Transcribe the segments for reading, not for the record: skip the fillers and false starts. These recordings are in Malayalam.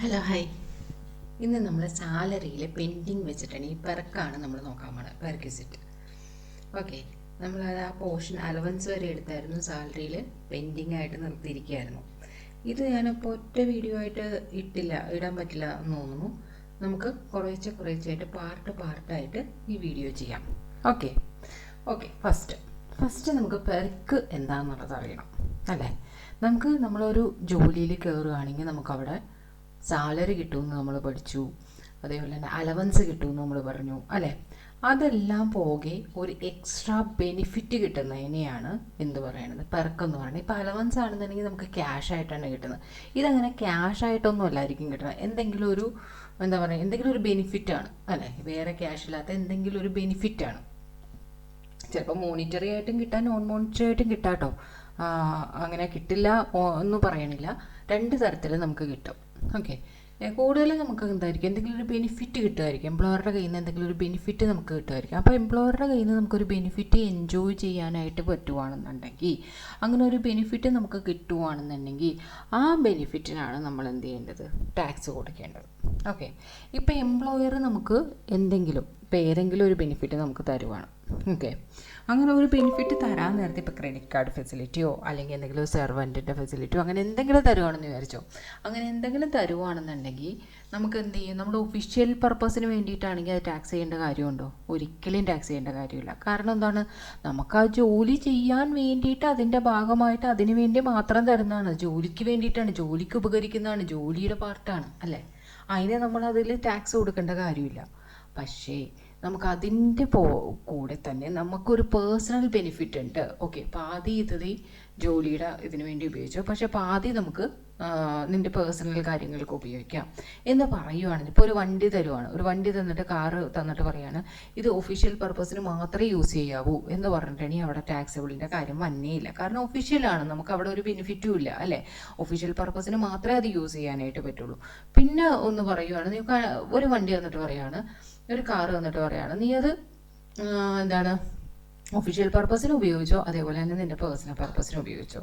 Hello hi. ഇന്ന് നമ്മൾ സാലറിയിൽ പെൻഡിങ് വെച്ചിട്ടാണ് ഈ പെർക്കാണ് നമ്മൾ നോക്കാൻ പോണത്, പെർക്വിസിറ്റ്. ഓക്കെ, നമ്മളത് ആ പോർഷൻ അലവൻസ് വരെ എടുത്തായിരുന്നു, സാലറിയിൽ പെൻഡിങ് ആയിട്ട് നിർത്തിയിരിക്കുകയായിരുന്നു. ഇത് ഞാനിപ്പോൾ ഒറ്റ വീഡിയോ ആയിട്ട് ഇടാൻ പറ്റില്ല എന്ന് തോന്നുന്നു. നമുക്ക് കുറേശ്ശായിട്ട് പാർട്ടായിട്ട് ഈ വീഡിയോ ചെയ്യാം. ഓക്കെ ഓക്കെ ഫസ്റ്റ് നമുക്ക് പെർക്ക് എന്താണെന്നുള്ളത് അറിയണം അല്ലേ. നമ്മളൊരു ജോലിയിൽ കയറുകയാണെങ്കിൽ നമുക്കവിടെ സാലറി കിട്ടുമെന്ന് നമ്മൾ പഠിച്ചു, അതേപോലെ തന്നെ അലവൻസ് കിട്ടുമെന്ന് നമ്മൾ പറഞ്ഞു അല്ലേ. അതെല്ലാം പോകെ ഒരു എക്സ്ട്രാ ബെനിഫിറ്റ് കിട്ടുന്നതിനെയാണ് എന്ത് പറയണത്, പെർക്കെന്ന് പറയുന്നത്. ഇപ്പോൾ അലവൻസ് ആണെന്നുണ്ടെങ്കിൽ നമുക്ക് ക്യാഷ് ആയിട്ടാണ് കിട്ടുന്നത്. ഇതങ്ങനെ ക്യാഷ് ആയിട്ടൊന്നും അല്ലായിരിക്കും കിട്ടുന്നത്, എന്തെങ്കിലും ഒരു ബെനിഫിറ്റാണ് അല്ലേ. വേറെ ക്യാഷ് ഇല്ലാത്ത എന്തെങ്കിലും ഒരു ബെനിഫിറ്റാണ്. ചിലപ്പോൾ മോണിറ്ററി ആയിട്ടും കിട്ടാം, നോൺ മോണിറ്ററി ആയിട്ടും കിട്ടാം കേട്ടോ. അങ്ങനെ കിട്ടില്ല എന്ന് പറയണില്ല, രണ്ട് തരത്തിൽ നമുക്ക് കിട്ടും. ഓക്കെ, കൂടുതൽ നമുക്ക് എന്തായിരിക്കും, എന്തെങ്കിലും ഒരു ബെനിഫിറ്റ് കിട്ടുമായിരിക്കും. എംപ്ലോയറുടെ കയ്യിൽ നിന്ന് എന്തെങ്കിലും ഒരു ബെനിഫിറ്റ് നമുക്ക് കിട്ടുമായിരിക്കും. അപ്പോൾ എംപ്ലോയറുടെ കയ്യിൽ നിന്ന് നമുക്കൊരു ബെനിഫിറ്റ് എൻജോയ് ചെയ്യാനായിട്ട് പറ്റുവാണെന്നുണ്ടെങ്കിൽ, അങ്ങനെ ഒരു ബെനിഫിറ്റ് നമുക്ക് കിട്ടുവാണെന്നുണ്ടെങ്കിൽ ആ ബെനിഫിറ്റിനാണ് നമ്മൾ എന്ത് ചെയ്യേണ്ടത്, ടാക്സ് കൊടുക്കേണ്ടത്. ഓക്കെ, ഇപ്പോൾ എംപ്ലോയർ നമുക്ക് ഏതെങ്കിലും ഒരു ബെനിഫിറ്റ് നമുക്ക് തരുവാണ്. ഓക്കെ, അങ്ങനെ ഒരു ബെനിഫിറ്റ് തരാൻ നേരത്തെ ഇപ്പോൾ ക്രെഡിറ്റ് കാർഡ് ഫെസിലിറ്റിയോ അല്ലെങ്കിൽ എന്തെങ്കിലും സെർവൻറ്റിൻ്റെ ഫെസിലിറ്റിയോ അങ്ങനെ എന്തെങ്കിലും തരുവാണെന്ന് വിചാരിച്ചോ. അങ്ങനെ എന്തെങ്കിലും തരുവാണെന്നുണ്ടെങ്കിൽ നമുക്ക് എന്ത് ചെയ്യും, നമ്മുടെ ഒഫീഷ്യൽ പർപ്പസിന് വേണ്ടിയിട്ടാണെങ്കിൽ അത് ടാക്സ് ചെയ്യേണ്ട കാര്യമുണ്ടോ? ഒരിക്കലും ടാക്സ് ചെയ്യേണ്ട കാര്യമില്ല. കാരണം എന്താണ്, നമുക്ക് ആ ജോലി ചെയ്യാൻ വേണ്ടിയിട്ട് അതിൻ്റെ ഭാഗമായിട്ട് അതിന് വേണ്ടി മാത്രം തരുന്നതാണ്, ജോലിക്ക് വേണ്ടിയിട്ടാണ്, ജോലിക്ക് ഉപകരിക്കുന്നതാണ്, ജോലിയുടെ പാർട്ടാണ് അല്ലേ. അതിന് നമ്മളതിൽ ടാക്സ് കൊടുക്കേണ്ട കാര്യമില്ല. പക്ഷേ നമുക്കതിൻ്റെ കൂടെ തന്നെ നമുക്കൊരു പേഴ്സണൽ ബെനിഫിറ്റ് ഉണ്ട്. ഓക്കെ, പാതി ജോലിയുടെ ഇതിനു വേണ്ടി ഉപയോഗിച്ചു, പക്ഷേ പാതി നമുക്ക് നിൻ്റെ പേഴ്സണൽ കാര്യങ്ങൾക്ക് ഉപയോഗിക്കാം എന്ന് പറയുവാണെങ്കിൽ, ഇപ്പോൾ ഒരു വണ്ടി തന്നിട്ട്, കാറ് തന്നിട്ട് പറയാണ് ഇത് ഒഫീഷ്യൽ പർപ്പസിന് മാത്രമേ യൂസ് ചെയ്യാവൂ എന്ന് പറഞ്ഞിട്ടുണ്ടെങ്കിൽ അവിടെ ടാക്സബിളിൻ്റെ കാര്യം വന്നേയില്ല. കാരണം ഒഫീഷ്യലാണ്, നമുക്ക് അവിടെ ഒരു ബെനിഫിറ്റും ഇല്ല അല്ലേ. ഒഫീഷ്യൽ പർപ്പസിന് മാത്രമേ അത് യൂസ് ചെയ്യാനായിട്ട് പറ്റുള്ളൂ. പിന്നെ ഒന്ന് പറയുവാണ്, നീ ഒരു വണ്ടി തന്നിട്ട് പറയാണ്, ഒരു കാറ് തന്നിട്ട് പറയാണ്, നീ അത് ഒഫീഷ്യൽ പർപ്പസിന് ഉപയോഗിച്ചോ, അതേപോലെ തന്നെ നിൻ്റെ പേഴ്സണൽ പർപ്പസിന് ഉപയോഗിച്ചോ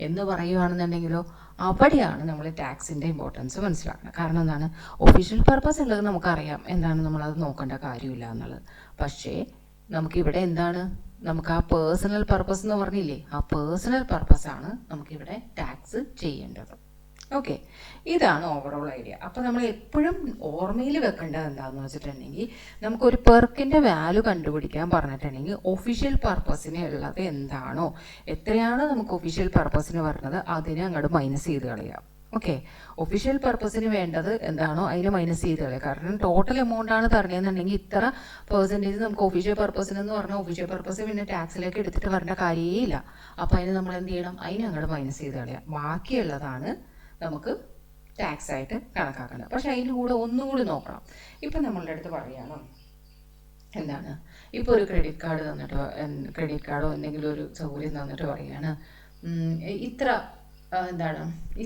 എന്ന് പറയുകയാണെന്നുണ്ടെങ്കിലോ, അവിടെയാണ് നമ്മൾ ടാക്സിൻ്റെ ഇമ്പോർട്ടൻസ് മനസ്സിലാക്കുന്നത്. കാരണം എന്താണ്, ഒഫീഷ്യൽ പർപ്പസ് ഉള്ളത് നമുക്കറിയാം, നമ്മളത് നോക്കേണ്ട കാര്യമില്ല എന്നുള്ളത്. പക്ഷേ നമുക്കിവിടെ നമുക്ക് ആ പേഴ്സണൽ പർപ്പസ് എന്ന് പറഞ്ഞില്ലേ, ആ പേഴ്സണൽ പർപ്പസാണ് നമുക്കിവിടെ ടാക്സ് ചെയ്യേണ്ടത്. ഓക്കെ, ഇതാണ് ഓവറോൾ ഐഡിയ. അപ്പോൾ നമ്മൾ എപ്പോഴും ഓർമ്മയിൽ വെക്കേണ്ടത് എന്താണെന്ന് വെച്ചിട്ടുണ്ടെങ്കിൽ, നമുക്കൊരു പെർക്കിൻ്റെ വാല്യൂ കണ്ടുപിടിക്കാൻ പറഞ്ഞിട്ടുണ്ടെങ്കിൽ ഒഫീഷ്യൽ പർപ്പസിന് ഉള്ളത് എന്താണോ, എത്രയാണോ നമുക്ക് ഒഫീഷ്യൽ പർപ്പസിന് വരുന്നത് അതിനെ അങ്ങോട്ട് മൈനസ് ചെയ്ത് കളയാം. ഓക്കെ, ഒഫീഷ്യൽ പർപ്പസിന് വേണ്ടത് എന്താണോ അതിനെ മൈനസ് ചെയ്ത് കളയാം. കാരണം ടോട്ടൽ എമൗണ്ട് ആണ് തരണമെന്നുണ്ടെങ്കിൽ ഇത്ര പെർസെൻറ്റേജ് നമുക്ക് ഒഫീഷ്യൽ പർപ്പസിന് എന്ന് പറഞ്ഞാൽ ഒഫീഷ്യൽ പർപ്പസ് പിന്നെ ടാക്സിലേക്ക് എടുത്തിട്ട് വരേണ്ട കാര്യമേ ഇല്ല. അപ്പോൾ അതിന് നമ്മൾ എന്ത് ചെയ്യണം, അതിനെ അങ്ങോട്ട് മൈനസ് ചെയ്ത് കളയാം. ബാക്കിയുള്ളതാണ് നമുക്ക് ടാക്സ് ആയിട്ട് കണക്കാക്കണം. പക്ഷെ അതിൻ്റെ കൂടെ ഒന്നുകൂടി നോക്കണം. ഇപ്പം നമ്മളുടെ അടുത്ത് പറയണം ഇപ്പോൾ ഒരു ക്രെഡിറ്റ് കാർഡോ എന്തെങ്കിലും ഒരു സൗകര്യം തന്നിട്ട് പറയാണ്,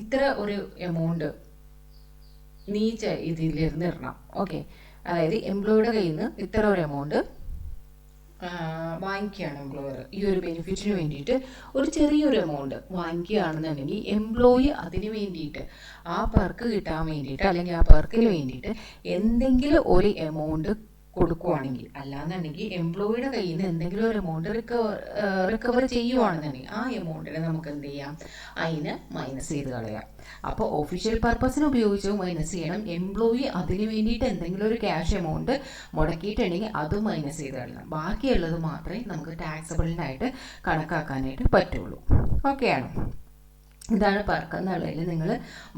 ഇത്ര ഒരു എമൗണ്ട് നീ ഇതിലിരുന്ന് ഇടണം. ഓക്കെ, അതായത് എംപ്ലോയിയുടെ കയ്യിൽ നിന്ന് ഇത്ര ഒരു എമൗണ്ട് വാങ്ങിക്കുകയാണ് എംപ്ലോയർ. ഈ ഒരു ബെനിഫിറ്റിന് വേണ്ടിയിട്ട് ഒരു ചെറിയൊരു എമൗണ്ട് വാങ്ങിക്കുകയാണെന്നുണ്ടെങ്കിൽ എംപ്ലോയി അതിന് വേണ്ടിയിട്ട്, ആ പെർക്ക് കിട്ടാൻ വേണ്ടിയിട്ട് അല്ലെങ്കിൽ ആ പെർക്കിന് വേണ്ടിയിട്ട് എന്തെങ്കിലും ഒരു എമൗണ്ട് കൊടുക്കുവാണെങ്കിൽ, അല്ലാന്നുണ്ടെങ്കിൽ എംപ്ലോയിയുടെ കയ്യിൽ നിന്ന് എന്തെങ്കിലും ഒരു എമൗണ്ട് റിക്കവർ ചെയ്യുവാണെന്നുണ്ടെങ്കിൽ ആ എമൗണ്ടിനെ നമുക്ക് എന്ത് ചെയ്യാം, അതിന് മൈനസ് ചെയ്ത് കളയാം. അപ്പോൾ ഒഫീഷ്യൽ പർപ്പസിന് ഉപയോഗിച്ച് മൈനസ് ചെയ്യണം, എംപ്ലോയി അതിന് വേണ്ടിയിട്ട് എന്തെങ്കിലും ഒരു ക്യാഷ് എമൗണ്ട് മുടക്കിയിട്ടുണ്ടെങ്കിൽ അത് മൈനസ് ചെയ്ത് കളയണം. ബാക്കിയുള്ളത് മാത്രമേ നമുക്ക് ടാക്സബിളിനായിട്ട് കണക്കാക്കാനായിട്ട് പറ്റുള്ളൂ. ഓക്കെയാണോ? ഇതാണ് പെർക്ക് എന്നുള്ളതിൽ നിങ്ങൾ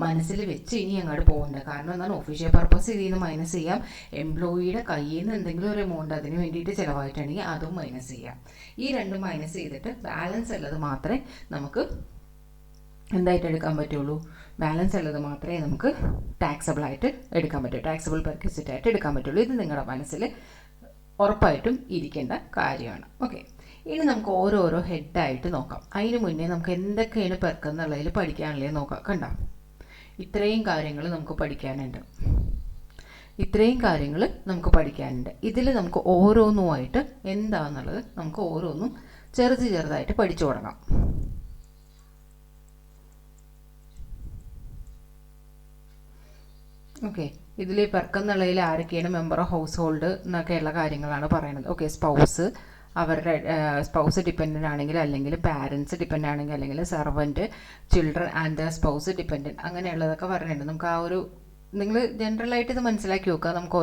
മനസ്സിൽ വെച്ച് ഇനി അങ്ങോട്ട് പോകേണ്ടത്. കാരണം എന്താണ്, ഒഫീഷ്യൽ പർപ്പസ് ഇതിൽ നിന്ന് മൈനസ് ചെയ്യാം, എംപ്ലോയിയുടെ കയ്യിൽ നിന്ന് എന്തെങ്കിലും ഒരു എമൗണ്ട് അതിന് വേണ്ടിയിട്ട് ചിലവായിട്ടുണ്ടെങ്കിൽ അതും മൈനസ് ചെയ്യാം. ഈ രണ്ടും മൈനസ് ചെയ്തിട്ട് ബാലൻസ് ഉള്ളത് മാത്രമേ നമുക്ക് എന്തായിട്ട് എടുക്കാൻ പറ്റുള്ളൂ, ബാലൻസ് ഉള്ളത് മാത്രമേ നമുക്ക് ടാക്സബിളായിട്ട് എടുക്കാൻ പറ്റൂ, ടാക്സബിൾ പെർക്വിസിറ്റ് ആയിട്ട് എടുക്കാൻ പറ്റുള്ളൂ. ഇത് നിങ്ങളുടെ മനസ്സിൽ ഉറപ്പായിട്ടും ഇരിക്കേണ്ട കാര്യമാണ്. ഓക്കെ, ഇനി നമുക്ക് ഓരോരോ ഹെഡായിട്ട് നോക്കാം. അതിന് മുന്നേ നമുക്ക് എന്തൊക്കെയാണ് പെർക്കെന്നുള്ളതിൽ പഠിക്കാനുള്ളത് നോക്കാം. കണ്ടോ, ഇത്രയും കാര്യങ്ങൾ നമുക്ക് പഠിക്കാനുണ്ട്. ഇതിൽ നമുക്ക് ഓരോന്നുമായിട്ട് എന്താണെന്നുള്ളത് നമുക്ക് ഓരോന്നും ചെറുതായിട്ട് പഠിച്ചു തുടങ്ങാം. ഓക്കെ, ഇതിൽ പെർക്കെന്നുള്ളതിൽ ആരൊക്കെയാണ് മെമ്പർ ഓഫ് ഹൗസ് ഹോൾഡ് എന്നൊക്കെയുള്ള കാര്യങ്ങളാണ് പറയുന്നത്. ഓക്കെ, സ്പൗസ്, അവരുടെ സ്പൗസ് ഡിപ്പെൻഡൻ്റ് ആണെങ്കിൽ, അല്ലെങ്കിൽ പാരൻസ് ഡിപ്പെൻഡ് ആണെങ്കിൽ, അല്ലെങ്കിൽ servant, children and the spouse dependent, അങ്ങനെയുള്ളതൊക്കെ പറയുന്നുണ്ട്. നമുക്ക് ആ ഒരു നിങ്ങൾ ജനറലായിട്ട് ഇത് മനസ്സിലാക്കി നോക്കുക. നമുക്ക്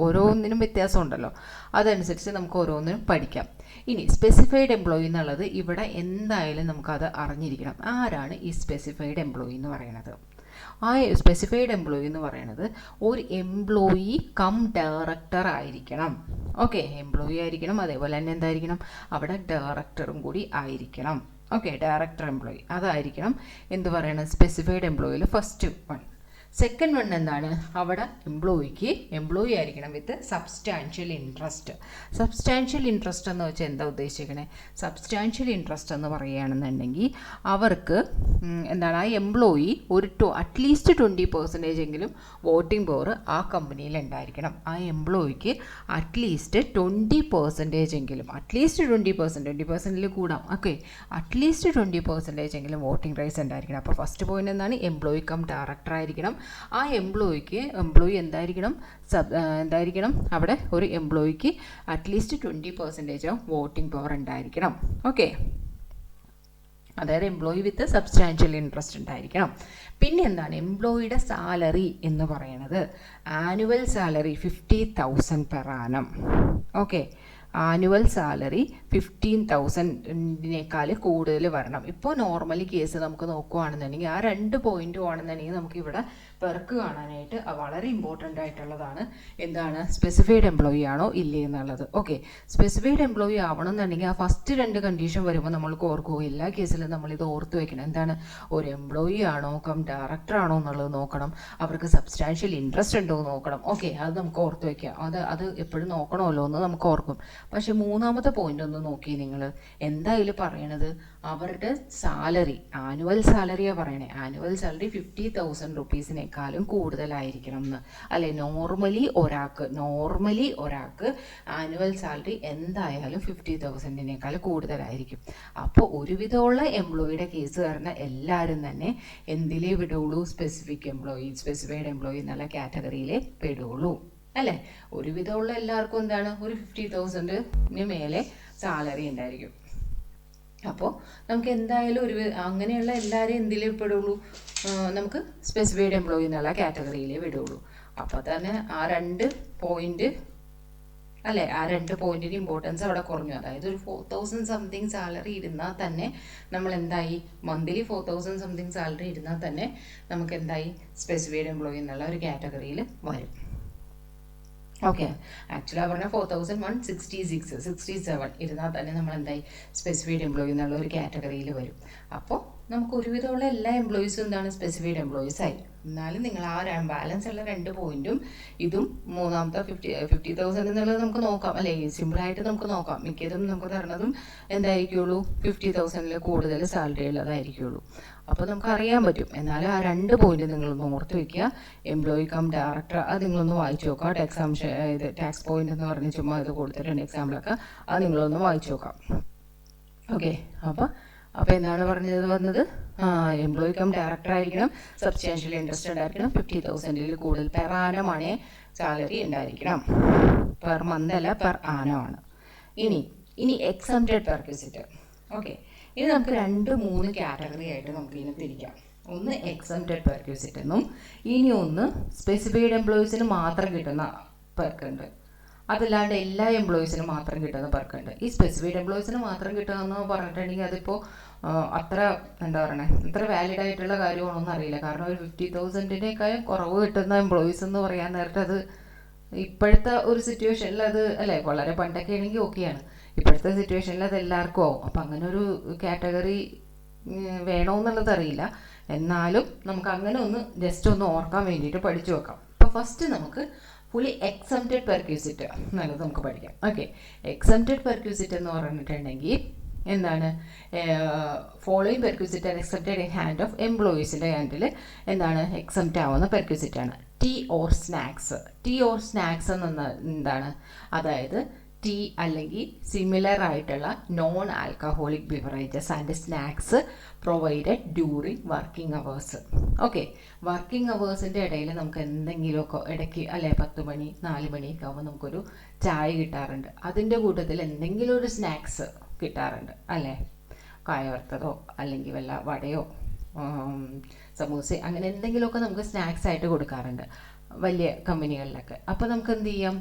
ഓരോന്നിനും വ്യത്യാസം ഉണ്ടല്ലോ, അതനുസരിച്ച് നമുക്ക് ഓരോന്നിനും പഠിക്കാം. ഇനി സ്പെസിഫൈഡ് എംപ്ലോയി എന്നുള്ളത് ഇവിടെ എന്തായാലും നമുക്കത് അറിഞ്ഞിരിക്കണം. ആരാണ് ഈ സ്പെസിഫൈഡ് എംപ്ലോയി എന്ന് പറയുന്നത്? ആ സ്പെസിഫൈഡ് എംപ്ലോയി എന്ന് പറയുന്നത് ഒരു എംപ്ലോയി കം ഡയറക്ടർ ആയിരിക്കണം. ഓക്കെ, എംപ്ലോയി ആയിരിക്കണം, അതേപോലെ തന്നെ എന്തായിരിക്കണം, അവിടെ ഡയറക്ടറും കൂടി ആയിരിക്കണം. ഓക്കെ, ഡയറക്ടർ എംപ്ലോയി അതായിരിക്കണം എന്ത് പറയണം, സ്പെസിഫൈഡ് എംപ്ലോയിയിൽ ഫസ്റ്റ് വൺ. സെക്കൻഡ് വൺ എന്താണ്, അവിടെ എംപ്ലോയി ആയിരിക്കണം with substantial interest. Substantial interest എന്ന് വെച്ചാൽ എന്താ ഉദ്ദേശിക്കണേ? സബ്സ്റ്റാൻഷ്യൽ ഇൻട്രസ്റ്റ് എന്ന് പറയുകയാണെന്നുണ്ടെങ്കിൽ അവർക്ക് എന്താണ്, ആ എംപ്ലോയി ഒരു അറ്റ്ലീസ്റ്റ് 20% എങ്കിലും വോട്ടിംഗ് പവർ ആ കമ്പനിയിൽ ഉണ്ടായിരിക്കണം. ആ എംപ്ലോയിക്ക് അറ്റ്ലീസ്റ്റ് 20% എങ്കിലും, അറ്റ്ലീസ്റ്റ് 20%ൽ കൂടാം. ഓക്കെ, അറ്റ്ലീസ്റ്റ് 20% എങ്കിലും വോട്ടിംഗ് റൈറ്റ്സ് ഉണ്ടായിരിക്കണം. അപ്പോൾ ഫസ്റ്റ് പോയിന്റ് എന്താണ്, എംപ്ലോയി കം ഡയറക്ടർ ആയിരിക്കണം. ആ എംപ്ലോയി എന്തായിരിക്കണം, അവിടെ ഒരു എംപ്ലോയിക്ക് അറ്റ്ലീസ്റ്റ് 20% വോട്ടിംഗ് പവർ ഉണ്ടായിരിക്കണം. ഓക്കെ, അതായത് എംപ്ലോയി വിത്ത് സബ്സ്റ്റാൻഷ്യൽ ഇൻട്രസ്റ്റ് ഉണ്ടായിരിക്കണം. പിന്നെ എന്താണ്, എംപ്ലോയിയുടെ സാലറി എന്ന് പറയുന്നത് annual salary 50,000 per annum. Okay, annual salary 15,000-നേക്കാൾ കൂടുതൽ വരണം. ഇപ്പോൾ നോർമലി കേസ് നമുക്ക് നോക്കുകയാണെന്നുണ്ടെങ്കിൽ ആ 2 പോയിന്റും ആണെന്നുണ്ടെങ്കിൽ നമുക്കിവിടെ പെർക്ക് കാണാനായിട്ട് വളരെ ഇമ്പോർട്ടൻ്റ് ആയിട്ടുള്ളതാണ് എന്താണ്, സ്പെസിഫൈഡ് എംപ്ലോയി ആണോ ഇല്ലേ എന്നുള്ളത്. ഓക്കെ, സ്പെസിഫൈഡ് എംപ്ലോയി ആവണമെന്നുണ്ടെങ്കിൽ ആ ഫസ്റ്റ് 2 കണ്ടീഷൻ വരുമ്പോൾ നമ്മൾക്ക് ഓർക്കുക, എല്ലാ കേസിലും നമ്മളിത് ഓർത്ത് വെക്കണം. എന്താണ്, ഒരു എംപ്ലോയി ആണോ കം ഡയറക്ടർ ആണോ എന്നുള്ളത് നോക്കണം, അവർക്ക് സബ്സ്റ്റാൻഷ്യൽ ഇൻട്രസ്റ്റ് ഉണ്ടോ എന്ന് നോക്കണം. ഓക്കെ, അത് നമുക്ക് ഓർത്ത് വയ്ക്കാം, അത് എപ്പോഴും നോക്കണമല്ലോ എന്ന് നമുക്ക് ഓർക്കും. പക്ഷെ മൂന്നാമത്തെ പോയിന്റ് ഒന്ന് നോക്കി നിങ്ങൾ, എന്തായാലും പറയണത് അവരുടെ സാലറി, ആനുവൽ സാലറിയാണ് പറയണേ. ആനുവൽ സാലറി 50,000 റുപ്പീസിനേക്കാളും കൂടുതലായിരിക്കണം എന്ന് അല്ലേ. നോർമലി ഒരാൾക്ക് ആനുവൽ സാലറി എന്തായാലും 50,000-നേക്കാൾ കൂടുതലായിരിക്കും. അപ്പോൾ ഒരുവിധമുള്ള എംപ്ലോയിയുടെ കേസ് വരുന്ന എല്ലാവരും തന്നെ എന്തിലേ വിടുള്ളൂ, സ്പെസിഫൈഡ് എംപ്ലോയി എന്നുള്ള കാറ്റഗറിയിലേ പെടുള്ളൂ അല്ലേ. ഒരുവിധമുള്ള എല്ലാവർക്കും എന്താണ്, ഒരു 50,000-ന് മേലെ സാലറി ഉണ്ടായിരിക്കും. അപ്പോൾ നമുക്ക് എന്തായാലും അങ്ങനെയുള്ള എല്ലാവരെയും എന്തിലേ പെടുള്ളൂ, നമുക്ക് സ്പെസിഫൈഡ് എംപ്ലോയി എന്നുള്ള കാറ്റഗറിയിലേ വിടുള്ളൂ. അപ്പോൾ തന്നെ ആ 2 പോയിന്റ് അല്ലേ, ആ 2 പോയിന്റിന് ഇമ്പോർട്ടൻസ് അവിടെ കുറഞ്ഞു. അതായത് ഒരു 4,000 സംതിങ് സാലറി ഇരുന്നാൽ തന്നെ നമ്മൾ എന്തായി, മന്ത്ലി 4,000 സംതിങ് സാലറി ഇരുന്നാൽ തന്നെ നമുക്ക് എന്തായി, സ്പെസിഫൈഡ് എംപ്ലോയി എന്നുള്ള ഒരു കാറ്റഗറിയിൽ വരും. ഓക്കെ, ആക്ച്വലി പറഞ്ഞാൽ 4,166 ഇരുന്നാൽ തന്നെ നമ്മൾ എന്തായി, സ്പെസിഫൈഡ് എംപ്ലോയി എന്നുള്ള ഒരു കാറ്റഗറിയിൽ വരും. അപ്പോൾ നമുക്ക് ഒരുവിധമുള്ള എല്ലാ എംപ്ലോയീസും എന്താണ്, സ്പെസിഫൈഡ് എംപ്ലോയീസ് ആയി. എന്നാലും നിങ്ങൾ ആ ബാലൻസ് ഉള്ള 2 പോയിന്റും ഇതും മൂന്നാമത്തെ 50,000 എന്നുള്ളത് നമുക്ക് നോക്കാം അല്ലേ, സിമ്പിളായിട്ട് നമുക്ക് നോക്കാം. മിക്കതും നമുക്ക് തരണതും എന്തായിരിക്കുള്ളൂ, 50,000-ൽ കൂടുതൽ സാലറി ഉള്ളതായിരിക്കുള്ളൂ. അപ്പോൾ നമുക്ക് അറിയാൻ പറ്റും. എന്നാലും ആ 2 പോയിന്റ് നിങ്ങളൊന്ന് ഓർത്ത് വയ്ക്കുക. എംപ്ലോയി കം ഡയറക്ടർ അത് നിങ്ങളൊന്ന് വായിച്ചു നോക്കാം. ടാക്സ് പോയിന്റ് എന്ന് പറഞ്ഞ് ചുമ്മാ ഇത് കൊടുത്തിട്ടുണ്ട് എക്സാമ്പിളൊക്കെ, അത് നിങ്ങളൊന്ന് വായിച്ചു നോക്കാം. ഓക്കെ, അപ്പോൾ എന്താണ് വന്നത്, എംപ്ലോയി കം ഡയറക്ടർ ആയിരിക്കണം, സബ്സ്റ്റാൻഷ്യൽ ഇൻട്രസ്റ്റ് ഉണ്ടായിരിക്കണം, 50,000-ൽ കൂടുതൽ പെർ ആനമാണ് സാലറി ഉണ്ടായിരിക്കണം. പെർ മന്ത് അല്ല, പെർ ആനമാണ്. ഇനി എക്സംപ്റ്റഡ് പെർക്വിസിറ്റ്. ഓക്കെ, ഇനി നമുക്ക് 2-3 കാറ്റഗറി ആയിട്ട് നമുക്ക് ഇതിനെ തിരിക്കാം. ഒന്ന് എക്സംപ്റ്റഡ് പെർക്വിസിറ്റ് എന്നും, ഇനി ഒന്ന് സ്പെസിഫൈഡ് എംപ്ലോയീസിന് മാത്രം കിട്ടുന്ന പെർക്കുണ്ട്, അതല്ലാണ്ട് എല്ലാ എംപ്ലോയീസിനും മാത്രം കിട്ടുന്ന പെർക്കുണ്ട്. ഈ സ്പെസിഫൈഡ് എംപ്ലോയീസിന് മാത്രം കിട്ടുകയെന്ന് പറഞ്ഞിട്ടുണ്ടെങ്കിൽ അതിപ്പോൾ അത്ര അത്ര വാലിഡ് ആയിട്ടുള്ള കാര്യമാണോന്നും അറിയില്ല. കാരണം ഒരു 50,000-നേക്കാളും കുറവ് കിട്ടുന്ന എംപ്ലോയീസ് എന്ന് പറയാൻ നേരത്തെ അത് ഇപ്പോഴത്തെ ഒരു സിറ്റുവേഷനിൽ അത് അല്ലേ, വളരെ പണ്ടൊക്കെ ആണെങ്കിൽ ഓക്കെയാണ്. ഇപ്പോഴത്തെ സിറ്റുവേഷനിൽ അത് എല്ലാവർക്കും ആവും. അപ്പം അങ്ങനെ ഒരു കാറ്റഗറി വേണമെന്നുള്ളത് അറിയില്ല. എന്നാലും നമുക്ക് അങ്ങനെ ജസ്റ്റ് ഒന്ന് ഓർക്കാൻ വേണ്ടിയിട്ട് പഠിച്ചു വെക്കാം. അപ്പോൾ ഫസ്റ്റ് നമുക്ക് ഫുള്ളി എക്സംപ്റ്റഡ് പെർക്വിസിറ്റ് എന്നുള്ളത് നമുക്ക് പഠിക്കാം. ഓക്കെ, എക്സംപ്റ്റഡ് പെർക്വിസിറ്റ് എന്ന് പറഞ്ഞിട്ടുണ്ടെങ്കിൽ എന്താണ്, following perquisite are excepted in hand of എംപ്ലോയീസിൻ്റെ ഹാൻഡിൽ എന്താണ് എക്സംപ്റ്റ് ആവുന്ന പെർക്വിസിറ്റ് ആണ്. ടീ ഓർ സ്നാക്സ് എന്നാൽ എന്താണ്, അതായത് ടീ അല്ലെങ്കിൽ സിമിലർ ആയിട്ടുള്ള non alcoholic beverages and snacks provided during working hours. Okay, working അവേഴ്സിൻ്റെ ഇടയിൽ നമുക്ക് എന്തെങ്കിലുമൊക്കെ ഇടയ്ക്ക് അല്ലെ 10 മണി 4 മണിയൊക്കെ ആകുമ്പോൾ നമുക്കൊരു ചായ കിട്ടാറുണ്ട്. അതിൻ്റെ കൂട്ടത്തിൽ എന്തെങ്കിലും ഒരു സ്നാക്സ് കിട്ടാറുണ്ട് അല്ലേ, കായ വറുത്തതോ അല്ലെങ്കിൽ വല്ല വടയോ സമൂസ അങ്ങനെ എന്തെങ്കിലുമൊക്കെ നമുക്ക് സ്നാക്സ് ആയിട്ട് കൊടുക്കാറുണ്ട് വലിയ കമ്പനികളിലൊക്കെ. അപ്പോൾ നമുക്ക് എന്ത് ചെയ്യാം,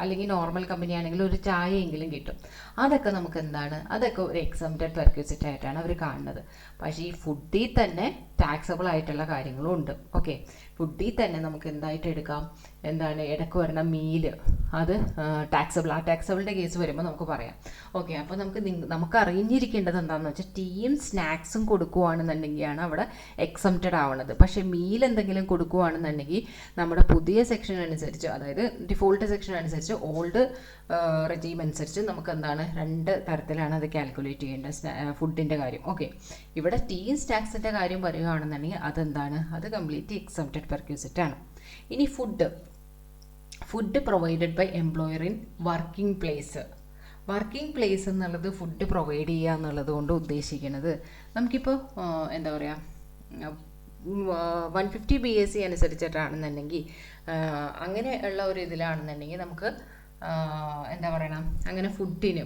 അല്ലെങ്കിൽ നോർമൽ കമ്പനി ആണെങ്കിൽ ഒരു ചായയെങ്കിലും കിട്ടും. അതൊക്കെ നമുക്ക് എന്താണ്, അതൊക്കെ ഒരു എക്സംപ്റ്റഡ് പെർക്വിസിറ്റ് ആയിട്ടാണ് അവർ കാണുന്നത്. പക്ഷേ ഈ ഫുഡിൽ തന്നെ ടാക്സബിൾ ആയിട്ടുള്ള കാര്യങ്ങളും ഉണ്ട്. ഓക്കെ, ഫുഡിൽ തന്നെ നമുക്ക് എന്തായിട്ട് എടുക്കാം, എന്താണ് ഇടയ്ക്ക് വരുന്ന മീല് അത് ടാക്സബിൾ. ആ ടാക്സബിളിൻ്റെ കേസ് വരുമ്പോൾ നമുക്ക് പറയാം. ഓക്കെ, അപ്പോൾ നമുക്ക് അറിഞ്ഞിരിക്കേണ്ടത് എന്താണെന്ന് വെച്ചാൽ ടീയും സ്നാക്സും കൊടുക്കുകയാണെന്നുണ്ടെങ്കിലാണ് അവിടെ എക്സംപ്റ്റഡ് ആവുന്നത്. പക്ഷേ മീൽ എന്തെങ്കിലും കൊടുക്കുകയാണെന്നുണ്ടെങ്കിൽ നമ്മുടെ പുതിയ സെക്ഷൻ അനുസരിച്ച്, അതായത് ഡിഫോൾട്ട് സെക്ഷൻ അനുസരിച്ച് ഓൾഡ് റെജീം അനുസരിച്ച് നമുക്ക് എന്താണ് 2 തരത്തിലാണ് അത് കാൽക്കുലേറ്റ് ചെയ്യേണ്ടത് ഫുഡിൻ്റെ കാര്യം. ഓക്കെ, ഇവിടെ ടീയും സ്നാക്സിൻ്റെ കാര്യം പറയുകയാണെന്നുണ്ടെങ്കിൽ അതെന്താണ്, അത് കംപ്ലീറ്റ് എക്സംപ്റ്റഡ് പെർക്വിസിറ്റ് ആണ്. ഇനി food provided by employer in working place. Working place എന്നുള്ളത് ഫുഡ് പ്രൊവൈഡ് ചെയ്യുക എന്നുള്ളത് കൊണ്ട് ഉദ്ദേശിക്കുന്നത്, നമുക്കിപ്പോൾ എന്താ പറയുക 150 BSc അനുസരിച്ചിട്ടാണെന്നുണ്ടെങ്കിൽ അങ്ങനെ ഉള്ള ഒരു ഇതിലാണെന്നുണ്ടെങ്കിൽ നമുക്ക് എന്താ പറയണം, അങ്ങനെ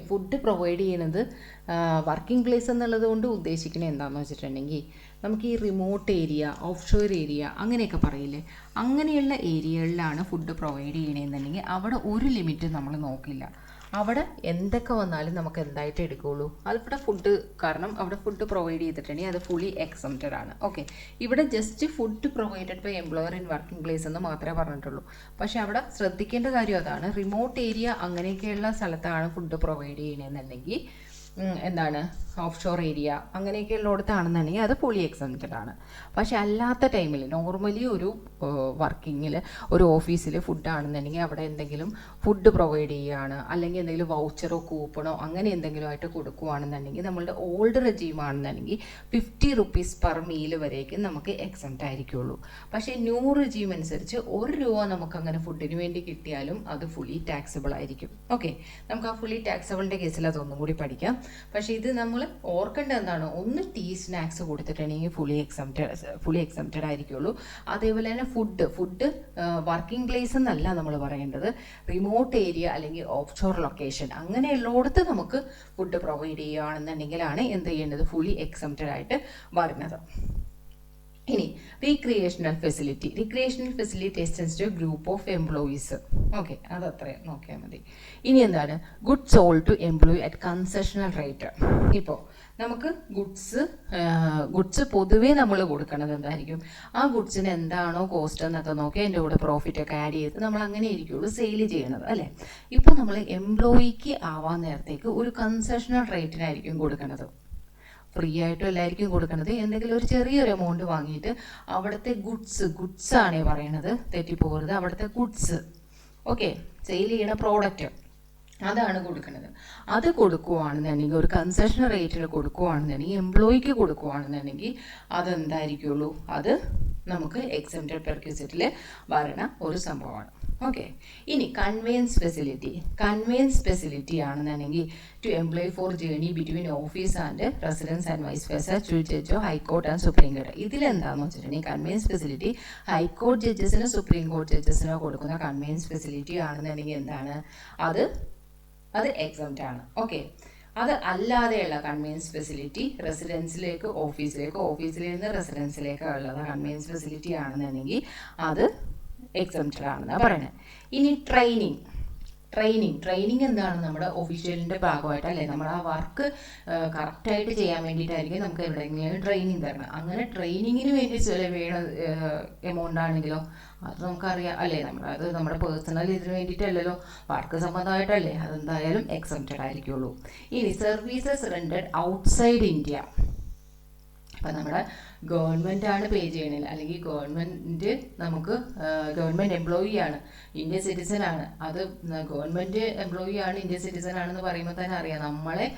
ഫുഡ് പ്രൊവൈഡ് ചെയ്യുന്നത് വർക്കിംഗ് പ്ലേസ് എന്നുള്ളത് കൊണ്ട് ഉദ്ദേശിക്കുന്നത് എന്താണെന്ന് വെച്ചിട്ടുണ്ടെങ്കിൽ നമുക്ക് ഈ remote area, offshore area അങ്ങനെയൊക്കെ പറയില്ലേ, അങ്ങനെയുള്ള ഏരിയകളിലാണ് ഫുഡ് പ്രൊവൈഡ് ചെയ്യണമെന്നുണ്ടെങ്കിൽ അവിടെ ഒരു ലിമിറ്റ് നമ്മൾ നോക്കില്ല. അവിടെ എന്തൊക്കെ വന്നാലും നമുക്ക് എന്തായിട്ട് എടുക്കുകയുള്ളൂ, അതിവിടെ ഫുഡ്, കാരണം അവിടെ ഫുഡ് പ്രൊവൈഡ് ചെയ്തിട്ടുണ്ടെങ്കിൽ അത് ഫുള്ളി എക്സംപ്റ്റഡ് ആണ്. ഓക്കെ, ഇവിടെ just food provided by employer in working place എന്ന് മാത്രമേ പറഞ്ഞിട്ടുള്ളൂ. പക്ഷേ അവിടെ ശ്രദ്ധിക്കേണ്ട കാര്യം അതാണ്, റിമോട്ട് ഏരിയ അങ്ങനെയൊക്കെയുള്ള സ്ഥലത്താണ് ഫുഡ് പ്രൊവൈഡ് ചെയ്യണമെന്നുണ്ടെങ്കിൽ എന്താണ് ഓഫ് ഷോർ ഏരിയ അങ്ങനെയൊക്കെ ഉള്ളിടത്താണെന്നുണ്ടെങ്കിൽ അത് ഫുള്ളി എക്സംപ്റ്റഡ് ആണ്. പക്ഷെ അല്ലാത്ത ടൈമിൽ നോർമലി ഒരു വർക്കിങ്ങിൽ ഒരു ഓഫീസിൽ ഫുഡാണെന്നുണ്ടെങ്കിൽ അവിടെ എന്തെങ്കിലും ഫുഡ് പ്രൊവൈഡ് ചെയ്യുകയാണ്, അല്ലെങ്കിൽ എന്തെങ്കിലും വൗച്ചറോ കൂപ്പണോ അങ്ങനെ എന്തെങ്കിലും ആയിട്ട് കൊടുക്കുകയാണെന്നുണ്ടെങ്കിൽ നമ്മളുടെ ഓൾഡ് റെജീം ആണെന്നുണ്ടെങ്കിൽ 50 rupees പെർ മീൽ വരേക്കും നമുക്ക് എക്സംപ്റ്റ് ആയിരിക്കുള്ളൂ. പക്ഷേ ന്യൂ റെജീം അനുസരിച്ച് ₹1 നമുക്ക് അങ്ങനെ ഫുഡിന് വേണ്ടി കിട്ടിയാലും അത് ഫുള്ളി ടാക്സബിൾ ആയിരിക്കും. ഓക്കെ, നമുക്ക് ആ ഫുള്ളി ടാക്സബിളിൻ്റെ കേസിൽ അതൊന്നും കൂടി പഠിക്കാം. പക്ഷേ ഇത് നമ്മൾ ഓർക്കേണ്ടത് എന്താണ്, ഒന്ന് ടീ സ്നാക്സ് കൊടുത്തിട്ടുണ്ടെങ്കിൽ ഫുള്ളി എക്സംപ്റ്റഡ് ആയിരിക്കുള്ളൂ. അതേപോലെ തന്നെ ഫുഡ് വർക്കിംഗ് പ്ലേസ് എന്നല്ല നമ്മൾ പറയേണ്ടത്, റിമോട്ട് ഏരിയ അല്ലെങ്കിൽ ഓഫ് ഷോർ ലൊക്കേഷൻ അങ്ങനെയുള്ളിടത്ത് നമുക്ക് ഫുഡ് പ്രൊവൈഡ് ചെയ്യുകയാണെന്നുണ്ടെങ്കിലാണ് എന്ത് ചെയ്യേണ്ടത്, ഫുള്ളി എക്സംപ്റ്റഡ് ആയിട്ട് വരുന്നത്. ഇനി recreational facility extends to group of employees. Okay, അതത്രയും നോക്കിയാൽ മതി. ഇനി എന്താണ്, goods sold to employee at concessional rate. ഇപ്പോൾ നമുക്ക് ഗുഡ്സ് പൊതുവേ നമ്മൾ കൊടുക്കണത് എന്തായിരിക്കും, ആ ഗുഡ്സിന് എന്താണോ കോസ്റ്റ് എന്നൊക്കെ നോക്കി അതിൻ്റെ കൂടെ പ്രോഫിറ്റ് ഒക്കെ ആഡ് ചെയ്ത് നമ്മൾ അങ്ങനെ ഇരിക്കുള്ളൂ സെയിൽ ചെയ്യണത് അല്ലേ. ഇപ്പോൾ നമ്മൾ എംപ്ലോയിക്ക് ആവാൻ നേരത്തേക്ക് ഒരു കൺസെഷണൽ റേറ്റിനായിരിക്കും കൊടുക്കണത്. ഫ്രീ ആയിട്ടും എല്ലാവർക്കും കൊടുക്കുന്നത്, എന്തെങ്കിലും ഒരു ചെറിയൊരു എമൗണ്ട് വാങ്ങിയിട്ട് അവിടുത്തെ ഗുഡ്സ് ആണേ പറയണത്, തെറ്റിപ്പോകരുത്, അവിടുത്തെ ഗുഡ്സ് ഓക്കെ സെയിൽ ചെയ്യണ പ്രോഡക്റ്റ് അതാണ് കൊടുക്കുന്നത്. അത് കൊടുക്കുകയാണെന്നുണ്ടെങ്കിൽ ഒരു കൺസെഷൻ റേറ്റിൽ കൊടുക്കുകയാണെന്നുണ്ടെങ്കിൽ എംപ്ലോയിക്ക് കൊടുക്കുകയാണെന്നുണ്ടെങ്കിൽ അതെന്തായിരിക്കുള്ളൂ, അത് നമുക്ക് എക്സംപ്റ്റഡ് പെർക്വിസിറ്റിൽ വരണ ഒരു സംഭവമാണ്. ഓക്കെ, ഇനി കൺവെയൻസ് ഫെസിലിറ്റി ആണെന്നുണ്ടെങ്കിൽ to employ for journey between office and residence and vice versa to ജഡ്ജോ ഹൈക്കോർട്ട് ആൻഡ് സുപ്രീം കോടതി. ഇതിലെന്താണെന്ന് വെച്ചിട്ടുണ്ടെങ്കിൽ കൺവെയൻസ് ഫെസിലിറ്റി ഹൈക്കോർട്ട് ജഡ്ജസിനോ സുപ്രീം കോടതി ജഡ്ജസിനോ കൊടുക്കുന്ന കൺവെയൻസ് ഫെസിലിറ്റി ആണെന്നുണ്ടെങ്കിൽ എന്താണ്, അത് എക്സംപ്റ്റ് ആണ്. ഓക്കെ, അത് അല്ലാതെയുള്ള കൺവെയൻസ് ഫെസിലിറ്റി റെസിഡൻസിലേക്ക് ഓഫീസിൽ നിന്ന് റെസിഡൻസിലേക്ക് ഉള്ളത് കൺവെയൻസ് ഫെസിലിറ്റി ആണെന്നുണ്ടെങ്കിൽ അത് എക്സംപ്റ്റഡ് ആണെന്നാണ് പറയുന്നത്. ഇനി ട്രെയിനിങ് എന്താണ്, നമ്മുടെ ഒഫീഷ്യലിൻ്റെ ഭാഗമായിട്ട് അല്ലേ, നമ്മൾ ആ വർക്ക് കറക്റ്റായിട്ട് ചെയ്യാൻ വേണ്ടിയിട്ടായിരിക്കും നമുക്ക് എവിടെയെങ്കിലും ട്രെയിനിങ് തരണം. അങ്ങനെ ട്രെയിനിങ്ങിന് വേണ്ടി വേണ എമൗണ്ട് ആണെങ്കിലോ അത് നമുക്കറിയാം അല്ലേ, നമ്മളത് നമ്മുടെ പേഴ്സണൽ ഇതിന് വേണ്ടിയിട്ടല്ലല്ലോ, വർക്ക് സംബന്ധമായിട്ടല്ലേ, അതെന്തായാലും എക്സംപ്റ്റഡ് ആയിരിക്കുള്ളൂ. ഇനി സർവീസസ് റെൻഡഡ് ഔട്ട്സൈഡ് ഇന്ത്യ. അപ്പം നമ്മുടെ ഗവൺമെൻറ് ആണ് പേ ചെയ്യണില്ല, അല്ലെങ്കിൽ ഗവൺമെൻറ് എംപ്ലോയി ആണ്, ഇന്ത്യൻ സിറ്റിസൺ ആണ്, അത് ഗവൺമെൻറ് എംപ്ലോയി ആണ്, ഇന്ത്യൻ സിറ്റിസൺ ആണെന്ന് പറയുമ്പോൾ തന്നെ അറിയാം നമ്മളെ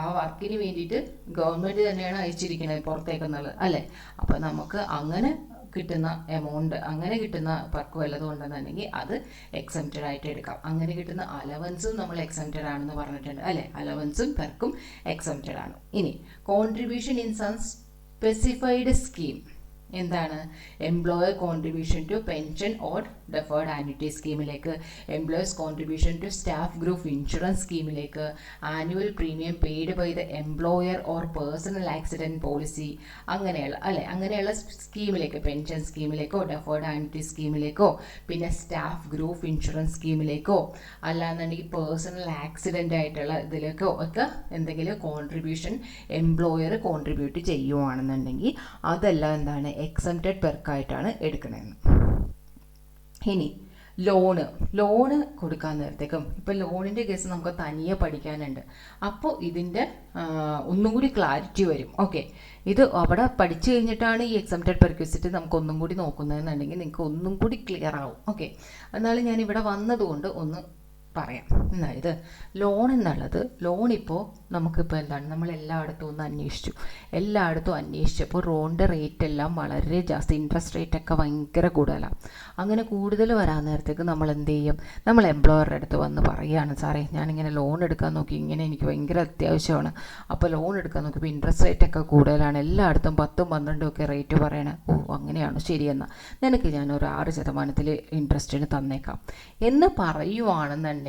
ആ വർക്കിന് വേണ്ടിയിട്ട് ഗവൺമെൻറ് തന്നെയാണ് അയച്ചിരിക്കുന്നത് പുറത്തേക്കെന്നുള്ളത് അല്ലേ. അപ്പം നമുക്ക് അങ്ങനെ കിട്ടുന്ന എമൗണ്ട്, അങ്ങനെ കിട്ടുന്ന പെർക്ക് വല്ലതും ഉണ്ടെന്നുണ്ടെങ്കിൽ അത് എക്സംപ്റ്റഡ് ആയിട്ട് എടുക്കാം. അങ്ങനെ കിട്ടുന്ന അലവൻസും നമ്മൾ എക്സംപ്റ്റഡ് ആണെന്ന് പറഞ്ഞിട്ടുണ്ട് അല്ലേ. അലവൻസും പെർക്കും എക്സംപ്റ്റഡ് ആണ്. ഇനി contribution in some specified scheme എന്താണ്? Employer contribution to pension or deferred annuity സ്കീമിലേക്ക്, employer's contribution to staff group insurance സ്കീമിലേക്ക്, annual premium paid by the employer or personal accident policy, അങ്ങനെയുള്ള അങ്ങനെയുള്ള സ്കീമിലേക്ക്, പെൻഷൻ സ്കീമിലേക്കോ ഡെഫേർഡ് ആന്വിറ്റി സ്കീമിലേക്കോ, പിന്നെ സ്റ്റാഫ് ഗ്രൂപ്പ് ഇൻഷുറൻസ് സ്കീമിലേക്കോ, അല്ലാന്നുണ്ടെങ്കിൽ പേഴ്സണൽ ആക്സിഡൻ്റ് ആയിട്ടുള്ള ഇതിലേക്കോ ഒക്കെ എന്തെങ്കിലും കോൺട്രിബ്യൂഷൻ എംപ്ലോയർ കോൺട്രിബ്യൂട്ട് ചെയ്യുവാണെന്നുണ്ടെങ്കിൽ അതെല്ലാം എന്താണ്? എക്സംപ്റ്റഡ് പെർക്കായിട്ടാണ് എടുക്കണമെന്ന്. ഇനി ലോണ് കൊടുക്കാൻ നേരത്തേക്കും, ഇപ്പോൾ ലോണിൻ്റെ കേസ് നമുക്ക് തനിയെ പഠിക്കാനുണ്ട്. അപ്പോൾ ഇതിൻ്റെ ഒന്നും കൂടി ക്ലാരിറ്റി വരും. ഓക്കെ, ഇത് അവിടെ പഠിച്ചു കഴിഞ്ഞിട്ടാണ് ഈ എക്സംപ്റ്റഡ് പെർക്വിസിറ്റ് നമുക്ക് ഒന്നും കൂടി നോക്കുന്നതെന്നുണ്ടെങ്കിൽ നിങ്ങൾക്ക് ഒന്നും കൂടി ക്ലിയർ ആവും. ഓക്കെ, എന്നാലും ഞാൻ ഇവിടെ വന്നതുകൊണ്ട് ഒന്ന് പറയാം. അതായത് ലോൺ എന്നുള്ളത്, ലോൺ ഇപ്പോൾ നമുക്കിപ്പോൾ എന്താണ്, നമ്മൾ എല്ലായിടത്തും ഒന്ന് എല്ലായിടത്തും അന്വേഷിച്ചപ്പോൾ ലോണിൻ്റെ റേറ്റ് എല്ലാം വളരെ ജാസ്തി, ഇൻട്രസ്റ്റ് റേറ്റ് ഒക്കെ ഭയങ്കര കൂടുതലാണ്. അങ്ങനെ കൂടുതൽ വരാൻ നേരത്തേക്ക് നമ്മൾ എന്ത് ചെയ്യും? നമ്മൾ എംപ്ലോയറുടെ അടുത്ത് വന്ന് പറയുകയാണ്, സാറേ ഞാനിങ്ങനെ ലോൺ എടുക്കാൻ നോക്കി, ഇങ്ങനെ എനിക്ക് ഭയങ്കര അത്യാവശ്യമാണ്, അപ്പോൾ ലോൺ എടുക്കാൻ നോക്കിയപ്പോൾ ഇൻട്രസ്റ്റ് റേറ്റ് ഒക്കെ കൂടുതലാണ്, എല്ലായിടത്തും 10ഉം 12ഉം ഒക്കെ റേറ്റ് പറയണേ. ഓ അങ്ങനെയാണ്, ശരിയെന്നാൽ നിനക്ക് ഞാനൊരു 6% ഇൻട്രസ്റ്റിന് തന്നേക്കാം എന്ന് പറയുവാണെന്നുണ്ടെങ്കിൽ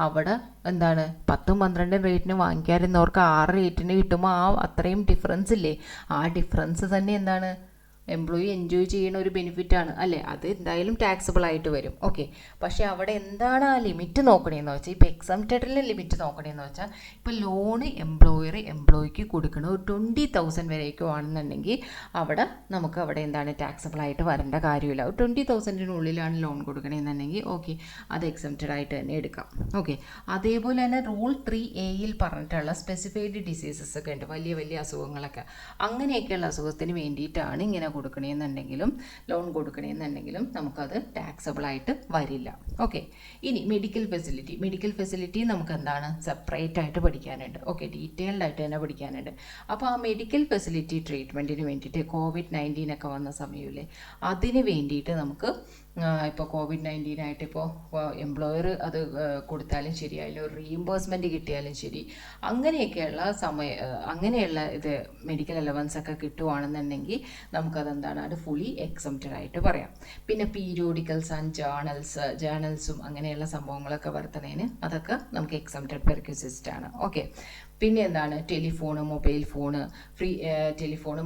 അവിടെ എന്താണ്, 10ഉം 12ഉം റേറ്റിന് വാങ്ങിക്കാതിരുന്നവർക്ക് 6 റേറ്റിന് കിട്ടുമ്പോൾ അത്രയും ഡിഫറൻസ് ഇല്ലേ? ആ ഡിഫറൻസ് തന്നെ എന്താണ്, എംപ്ലോയി എൻജോയ് ചെയ്യുന്ന ഒരു ബെനിഫിറ്റാണ് അല്ലേ. അത് എന്തായാലും ടാക്സബിൾ ആയിട്ട് വരും. ഓക്കെ, പക്ഷേ അവിടെ എന്താണ് ആ ലിമിറ്റ് നോക്കണേന്ന് വെച്ചാൽ, ഇപ്പോൾ എക്സംപ്റ്റഡിലെ ലിമിറ്റ് നോക്കണേന്ന് വെച്ചാൽ, ഇപ്പോൾ ലോണ് എംപ്ലോയിക്ക് കൊടുക്കണം ഒരു 20,000 വരേക്കും ആണെന്നുണ്ടെങ്കിൽ നമുക്ക് അവിടെ എന്താണ് ടാക്സബിൾ ആയിട്ട് വരേണ്ട കാര്യമില്ല. ഒരു 20,000-നുള്ളിലാണ് ലോൺ കൊടുക്കണമെന്നുണ്ടെങ്കിൽ ഓക്കെ, അത് എക്സംപ്റ്റഡ് ആയിട്ട് തന്നെ എടുക്കാം. ഓക്കെ, അതേപോലെ തന്നെ റൂൾ 3A പറഞ്ഞിട്ടുള്ള സ്പെസിഫൈഡ് ഡിസീസസ് ഒക്കെ ഉണ്ട്, വലിയ വലിയ അസുഖങ്ങളൊക്കെ. അങ്ങനെയൊക്കെയുള്ള അസുഖത്തിന് വേണ്ടിയിട്ടാണ് ഇങ്ങനെ കൊടുക്കണമെന്നുണ്ടെങ്കിലും ലോൺ കൊടുക്കണമെന്നുണ്ടെങ്കിലും നമുക്കത് ടാക്സബിൾ ആയിട്ട് വരില്ല. ഓക്കെ, ഇനി മെഡിക്കൽ ഫെസിലിറ്റി നമുക്ക് എന്താണ്, സെപ്പറേറ്റ് ആയിട്ട് പഠിക്കാനുണ്ട്. ഓക്കെ, ഡീറ്റെയിൽഡ് ആയിട്ട് തന്നെ പഠിക്കാനുണ്ട്. അപ്പോൾ ആ മെഡിക്കൽ ഫെസിലിറ്റി ട്രീറ്റ്മെൻറ്റിന് വേണ്ടിയിട്ട് COVID-19 ഒക്കെ വന്ന സമയമില്ലേ, അതിന് വേണ്ടിയിട്ട് നമുക്ക് ഇപ്പോൾ COVID-19 ആയിട്ട് ഇപ്പോൾ എംപ്ലോയർ അത് കൊടുത്താലും ശരി, അതിലൊരു റീഇംബേഴ്സ്മെൻറ്റ് കിട്ടിയാലും ശരി, അങ്ങനെയുള്ള ഇത് മെഡിക്കൽ അലവൻസ് ഒക്കെ കിട്ടുവാണെന്നുണ്ടെങ്കിൽ നമുക്കതെന്താണ്, അത് ഫുള്ളി എക്സംപ്റ്റഡ് ആയിട്ട് പറയാം. പിന്നെ പീരിയോഡിക്കൽസ് ആൻഡ് ജേണൽസും അങ്ങനെയുള്ള സംഭവങ്ങളൊക്കെ വരുത്തുന്നതിന് അതൊക്കെ നമുക്ക് എക്സംപ്റ്റഡ് പെർക്വിസിറ്റ് ആണ്. ഓക്കെ, പിന്നെ എന്താണ്,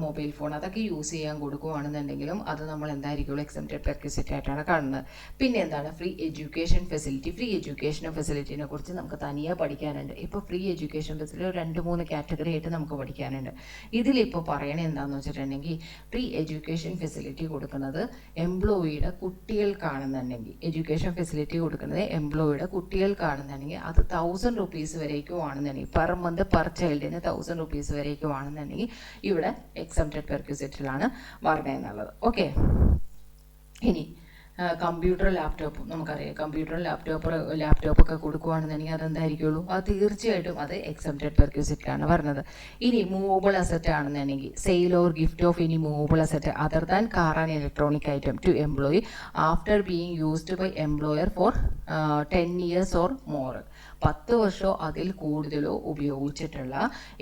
മൊബൈൽ ഫോൺ അതൊക്കെ യൂസ് ചെയ്യാൻ കൊടുക്കുകയാണെന്നുണ്ടെങ്കിലും അത് നമ്മൾ എന്തായിരിക്കുമല്ലോ, എക്സംപ്റ്റഡ് പെർക്വിസിറ്റ് ആയിട്ടാണ് കാണുന്നത്. പിന്നെ എന്താണ്, ഫ്രീ എഡ്യൂക്കേഷൻ ഫെസിലിറ്റിനെ കുറിച്ച് നമുക്ക് തനിയെ പഠിക്കാനുണ്ട്. ഇപ്പോൾ ഫ്രീ എഡ്യൂക്കേഷൻ ഫെസിലിറ്റി 2-3 കാറ്റഗറി ആയിട്ട് നമുക്ക് പഠിക്കാനുണ്ട്. ഇതിലിപ്പോൾ പറയണത് എന്താണെന്ന് വെച്ചിട്ടുണ്ടെങ്കിൽ, ഫ്രീ എഡ്യൂക്കേഷൻ ഫെസിലിറ്റി കൊടുക്കുന്നത് എംപ്ലോയിയുടെ കുട്ടികൾക്കാണെന്നുണ്ടെങ്കിൽ, അത് 1,000 rupees വരേക്കും ആണെന്നുണ്ടെങ്കിൽ, പെർ മന്ത് പെർ ചൈൽഡിന് 1,000 rupees വരേക്കും ആണെന്നുണ്ടെങ്കിൽ ഇവിടെ എക്സംപ്റ്റഡ് പെർക്വിസിറ്റിലാണ് പറഞ്ഞതെന്നുള്ളത്. ഓക്കെ, ഇനി കമ്പ്യൂട്ടർ ലാപ്ടോപ്പ് നമുക്കറിയാം, ലാപ്ടോപ്പൊക്കെ കൊടുക്കുകയാണെന്നുണ്ടെങ്കിൽ അതെന്തായിരിക്കുള്ളൂ, അത് തീർച്ചയായിട്ടും അത് എക്സംപ്റ്റഡ് പെർക്വിസിറ്റിലാണ് പറഞ്ഞത്. ഇനി മൂവബിൾ അസറ്റ് ആണെന്നുണ്ടെങ്കിൽ, sale or gift of any movable asset other than car and electronic item to employee after being used by employer for 10 years or more, 10 വർഷമോ അതിൽ കൂടുതലോ ഉപയോഗിച്ചിട്ടുള്ള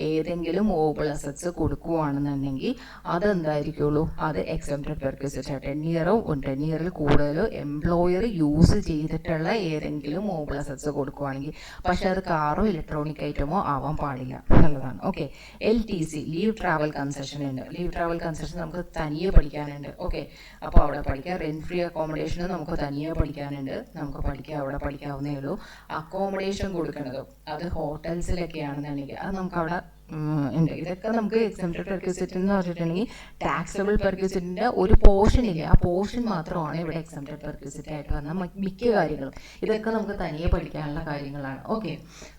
ഏതെങ്കിലും മൂവബിൾ അസറ്റ്സ് കൊടുക്കുകയാണെന്നുണ്ടെങ്കിൽ അതെന്തായിരിക്കുള്ളൂ, അത് എക്സംപ്റ്റഡ് പെർക്വിസിറ്റ്. 10 yearൽ കൂടുതലോ എംപ്ലോയർ യൂസ് ചെയ്തിട്ടുള്ള ഏതെങ്കിലും മൂവബിൾ അസറ്റ്സ് കൊടുക്കുകയാണെങ്കിൽ, പക്ഷെ അത് കാറോ ഇലക്ട്രോണിക് ഐറ്റമോ ആവാൻ പാടില്ല എന്നുള്ളതാണ്. Okay, LTC leave travel concession ഉണ്ട്. ലീവ് ട്രാവൽ കൺസെഷൻ നമുക്ക് തനിയെ പഠിക്കാനുണ്ട്. ഓക്കെ, അപ്പോൾ അവിടെ പഠിക്കാം. റെന്റ് ഫ്രീ അക്കോമഡേഷനും നമുക്ക് തനിയെ പഠിക്കാനുണ്ട്, നമുക്ക് അവിടെ പഠിക്കാവുന്നേ ഉള്ളൂ. അക്കോമഡേഷൻ കൊടുക്കുന്നത് അത് ഹോട്ടൽസിലൊക്കെയാണെന്നുണ്ടെങ്കിൽ അത് നമുക്ക് അവിടെ ഉണ്ട്. ഇതൊക്കെ നമുക്ക് എക്സംപ്റ്റഡ് പെർക്വിസിറ്റ് എന്ന് പറഞ്ഞിട്ടുണ്ടെങ്കിൽ ടാക്സബിൾ പെർക്വിസിറ്റിൻ്റെ ഒരു പോർഷൻ ഇല്ല, ആ പോർഷൻ മാത്രമാണ് ഇവിടെ എക്സംപ്റ്റഡ് പെർക്വിസിറ്റ് ആയിട്ട് വന്ന മിക്ക കാര്യങ്ങളും. ഇതൊക്കെ നമുക്ക് തനിയെ പഠിക്കാനുള്ള കാര്യങ്ങളാണ്. ഓക്കെ,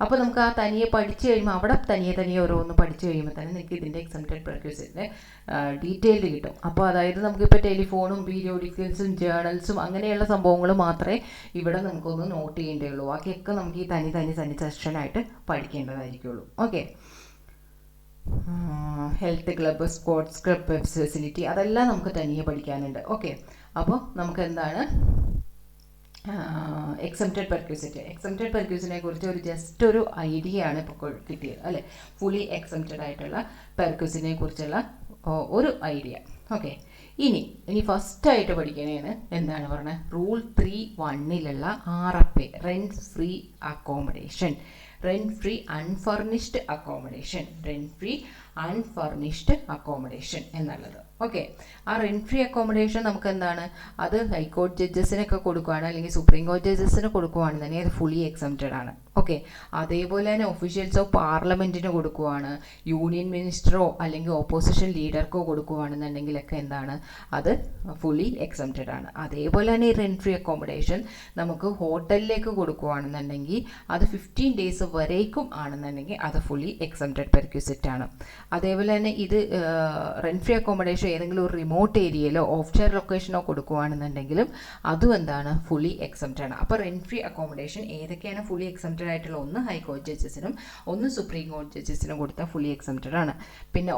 അപ്പോൾ നമുക്ക് ആ തനിയെ പഠിച്ചു കഴിയുമ്പോൾ അവിടെ തനിയെ ഓരോന്ന് പഠിച്ചു കഴിയുമ്പോൾ തന്നെ നിങ്ങൾക്ക് ഇതിൻ്റെ എക്സംപ്റ്റഡ് പെർക്വിസിറ്റിൻ്റെ ഡീറ്റെയിൽഡ് കിട്ടും. അപ്പോൾ അതായത് നമുക്കിപ്പോൾ ടെലിഫോണും പീരിയോഡിക്കൽസും ജേണൽസും അങ്ങനെയുള്ള സംഭവങ്ങൾ മാത്രമേ ഇവിടെ നമുക്കൊന്ന് നോട്ട് ചെയ്യേണ്ടതുള്ളൂ. ബാക്കിയൊക്കെ നമുക്ക് ഈ തനി സെഷനായിട്ട് പഠിക്കേണ്ടതായിരിക്കുള്ളൂ. Okay, health club, sports club facility, അതെല്ലാം നമുക്ക് തനിയെ പഠിക്കാനുണ്ട്. ഓക്കെ, അപ്പോൾ നമുക്ക് എന്താണ് എക്സംപ്റ്റഡ് പെർക്യൂസിനെ കുറിച്ച് ജസ്റ്റ് ഒരു ഐഡിയ ആണ് ഇപ്പോൾ കിട്ടിയത് അല്ലേ. ഫുള്ളി എക്സംപ്റ്റഡ് ആയിട്ടുള്ള പെർക്യൂസിനെ കുറിച്ചുള്ള ഒരു ഐഡിയ. ഓക്കെ, ഇനി ഫസ്റ്റായിട്ട് പഠിക്കാനാണ് എന്താണ് പറഞ്ഞത്, rule 3(1) RFA, rent free accommodation, rent free unfurnished accommodation എന്നുള്ളത്. ഓക്കെ, ആ റെൻറ്റ് ഫ്രീ അക്കോമഡേഷൻ നമുക്ക് എന്താണ്, അത് ഹൈക്കോടതി ജഡ്ജസിനൊക്കെ കൊടുക്കുകയാണ് അല്ലെങ്കിൽ സുപ്രീം കോടതി ജഡ്ജസിന് കൊടുക്കുകയാണെന്നുണ്ടെങ്കിൽ അത് ഫുള്ളി എക്സംപ്റ്റഡ് ആണ്. ഓക്കെ, അതേപോലെ തന്നെ ഒഫീഷ്യൽസ് ഓഫ് പാർലമെൻറ്റിന് കൊടുക്കുവാണ്, യൂണിയൻ മിനിസ്റ്ററോ അല്ലെങ്കിൽ ഓപ്പോസിഷൻ ലീഡർക്കോ കൊടുക്കുകയാണെന്നുണ്ടെങ്കിലൊക്കെ എന്താണ്, അത് ഫുള്ളി എക്സംപ്റ്റഡ് ആണ്. അതേപോലെ തന്നെ ഈ റെൻറ്റ് ഫ്രീ അക്കോമഡേഷൻ നമുക്ക് ഹോട്ടലിലേക്ക് കൊടുക്കുകയാണെന്നുണ്ടെങ്കിൽ അത് 15 days വരേക്കും ആണെന്നുണ്ടെങ്കിൽ അത് ഫുള്ളി എക്സംപ്റ്റഡ് പെർക്യൂസിറ്റ് ആണ്. അതേപോലെ തന്നെ ഇത് റെൻറ്റ് ഫ്രീ അക്കോമഡേഷൻ ഏതെങ്കിലും ഒരു റിമോട്ട് ഏരിയയിലോ ഓഫ് ഷെയർ ലൊക്കേഷനോ കൊടുക്കുകയാണെന്നുണ്ടെങ്കിലും അതും എന്താണ്, ഫുള്ളി എക്സംപ്റ്റഡ് ആണ്. അപ്പോൾ റെൻറ്റ് ഫ്രീ അക്കോമഡേഷൻ ഏതൊക്കെയാണ് ഫുള്ളി എക്സംപ്റ്റഡ് ആയിട്ടുള്ള, ഒന്ന് ഹൈക്കോടതി ജഡ്ജസിനും ഒന്ന് സുപ്രീം കോടതി ജഡ്ജസിനും കൊടുത്താൽ ഫുള്ളി എക്സംപ്റ്റഡ് ആണ്. പിന്നെ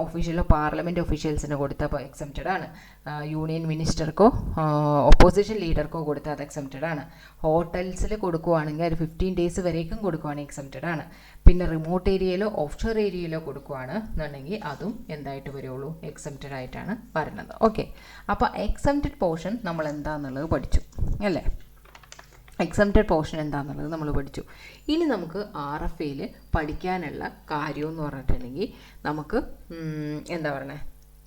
പാർലമെൻറ്റ് ഒഫീഷ്യൽസിന് കൊടുത്താൽ എക്സംപ്റ്റഡ് ആണ്. യൂണിയൻ മിനിസ്റ്റർക്കോ ഓപ്പോസിഷൻ ലീഡർക്കോ കൊടുത്താൽ അത് എക്സംപ്റ്റഡ് ആണ്. ഹോട്ടൽസിൽ കൊടുക്കുകയാണെങ്കിൽ അത് 15 days വരേക്കും കൊടുക്കുകയാണെങ്കിൽ എക്സംപ്റ്റഡ് ആണ്. പിന്നെ റിമോട്ട് ഏരിയയിലോ ഓഫ് ഷോർ ഏരിയയിലോ കൊടുക്കുകയാണെന്നുണ്ടെങ്കിൽ അതും എന്തായിട്ട് വരുള്ളൂ, എക്സംപ്റ്റഡ് ആയിട്ടാണ് വരുന്നത്. ഓക്കെ, അപ്പോൾ എക്സംപ്റ്റഡ് പോർഷൻ നമ്മൾ എന്താണെന്നുള്ളത് പഠിച്ചു അല്ലേ. എക്സംപ്റ്റഡ് പോർഷൻ എന്താണെന്നുള്ളത് നമ്മൾ പഠിച്ചു. ഇനി നമുക്ക് RFAയിൽ പഠിക്കാനുള്ള കാര്യമെന്ന് പറഞ്ഞിട്ടുണ്ടെങ്കിൽ നമുക്ക് എന്താ പറയണേ,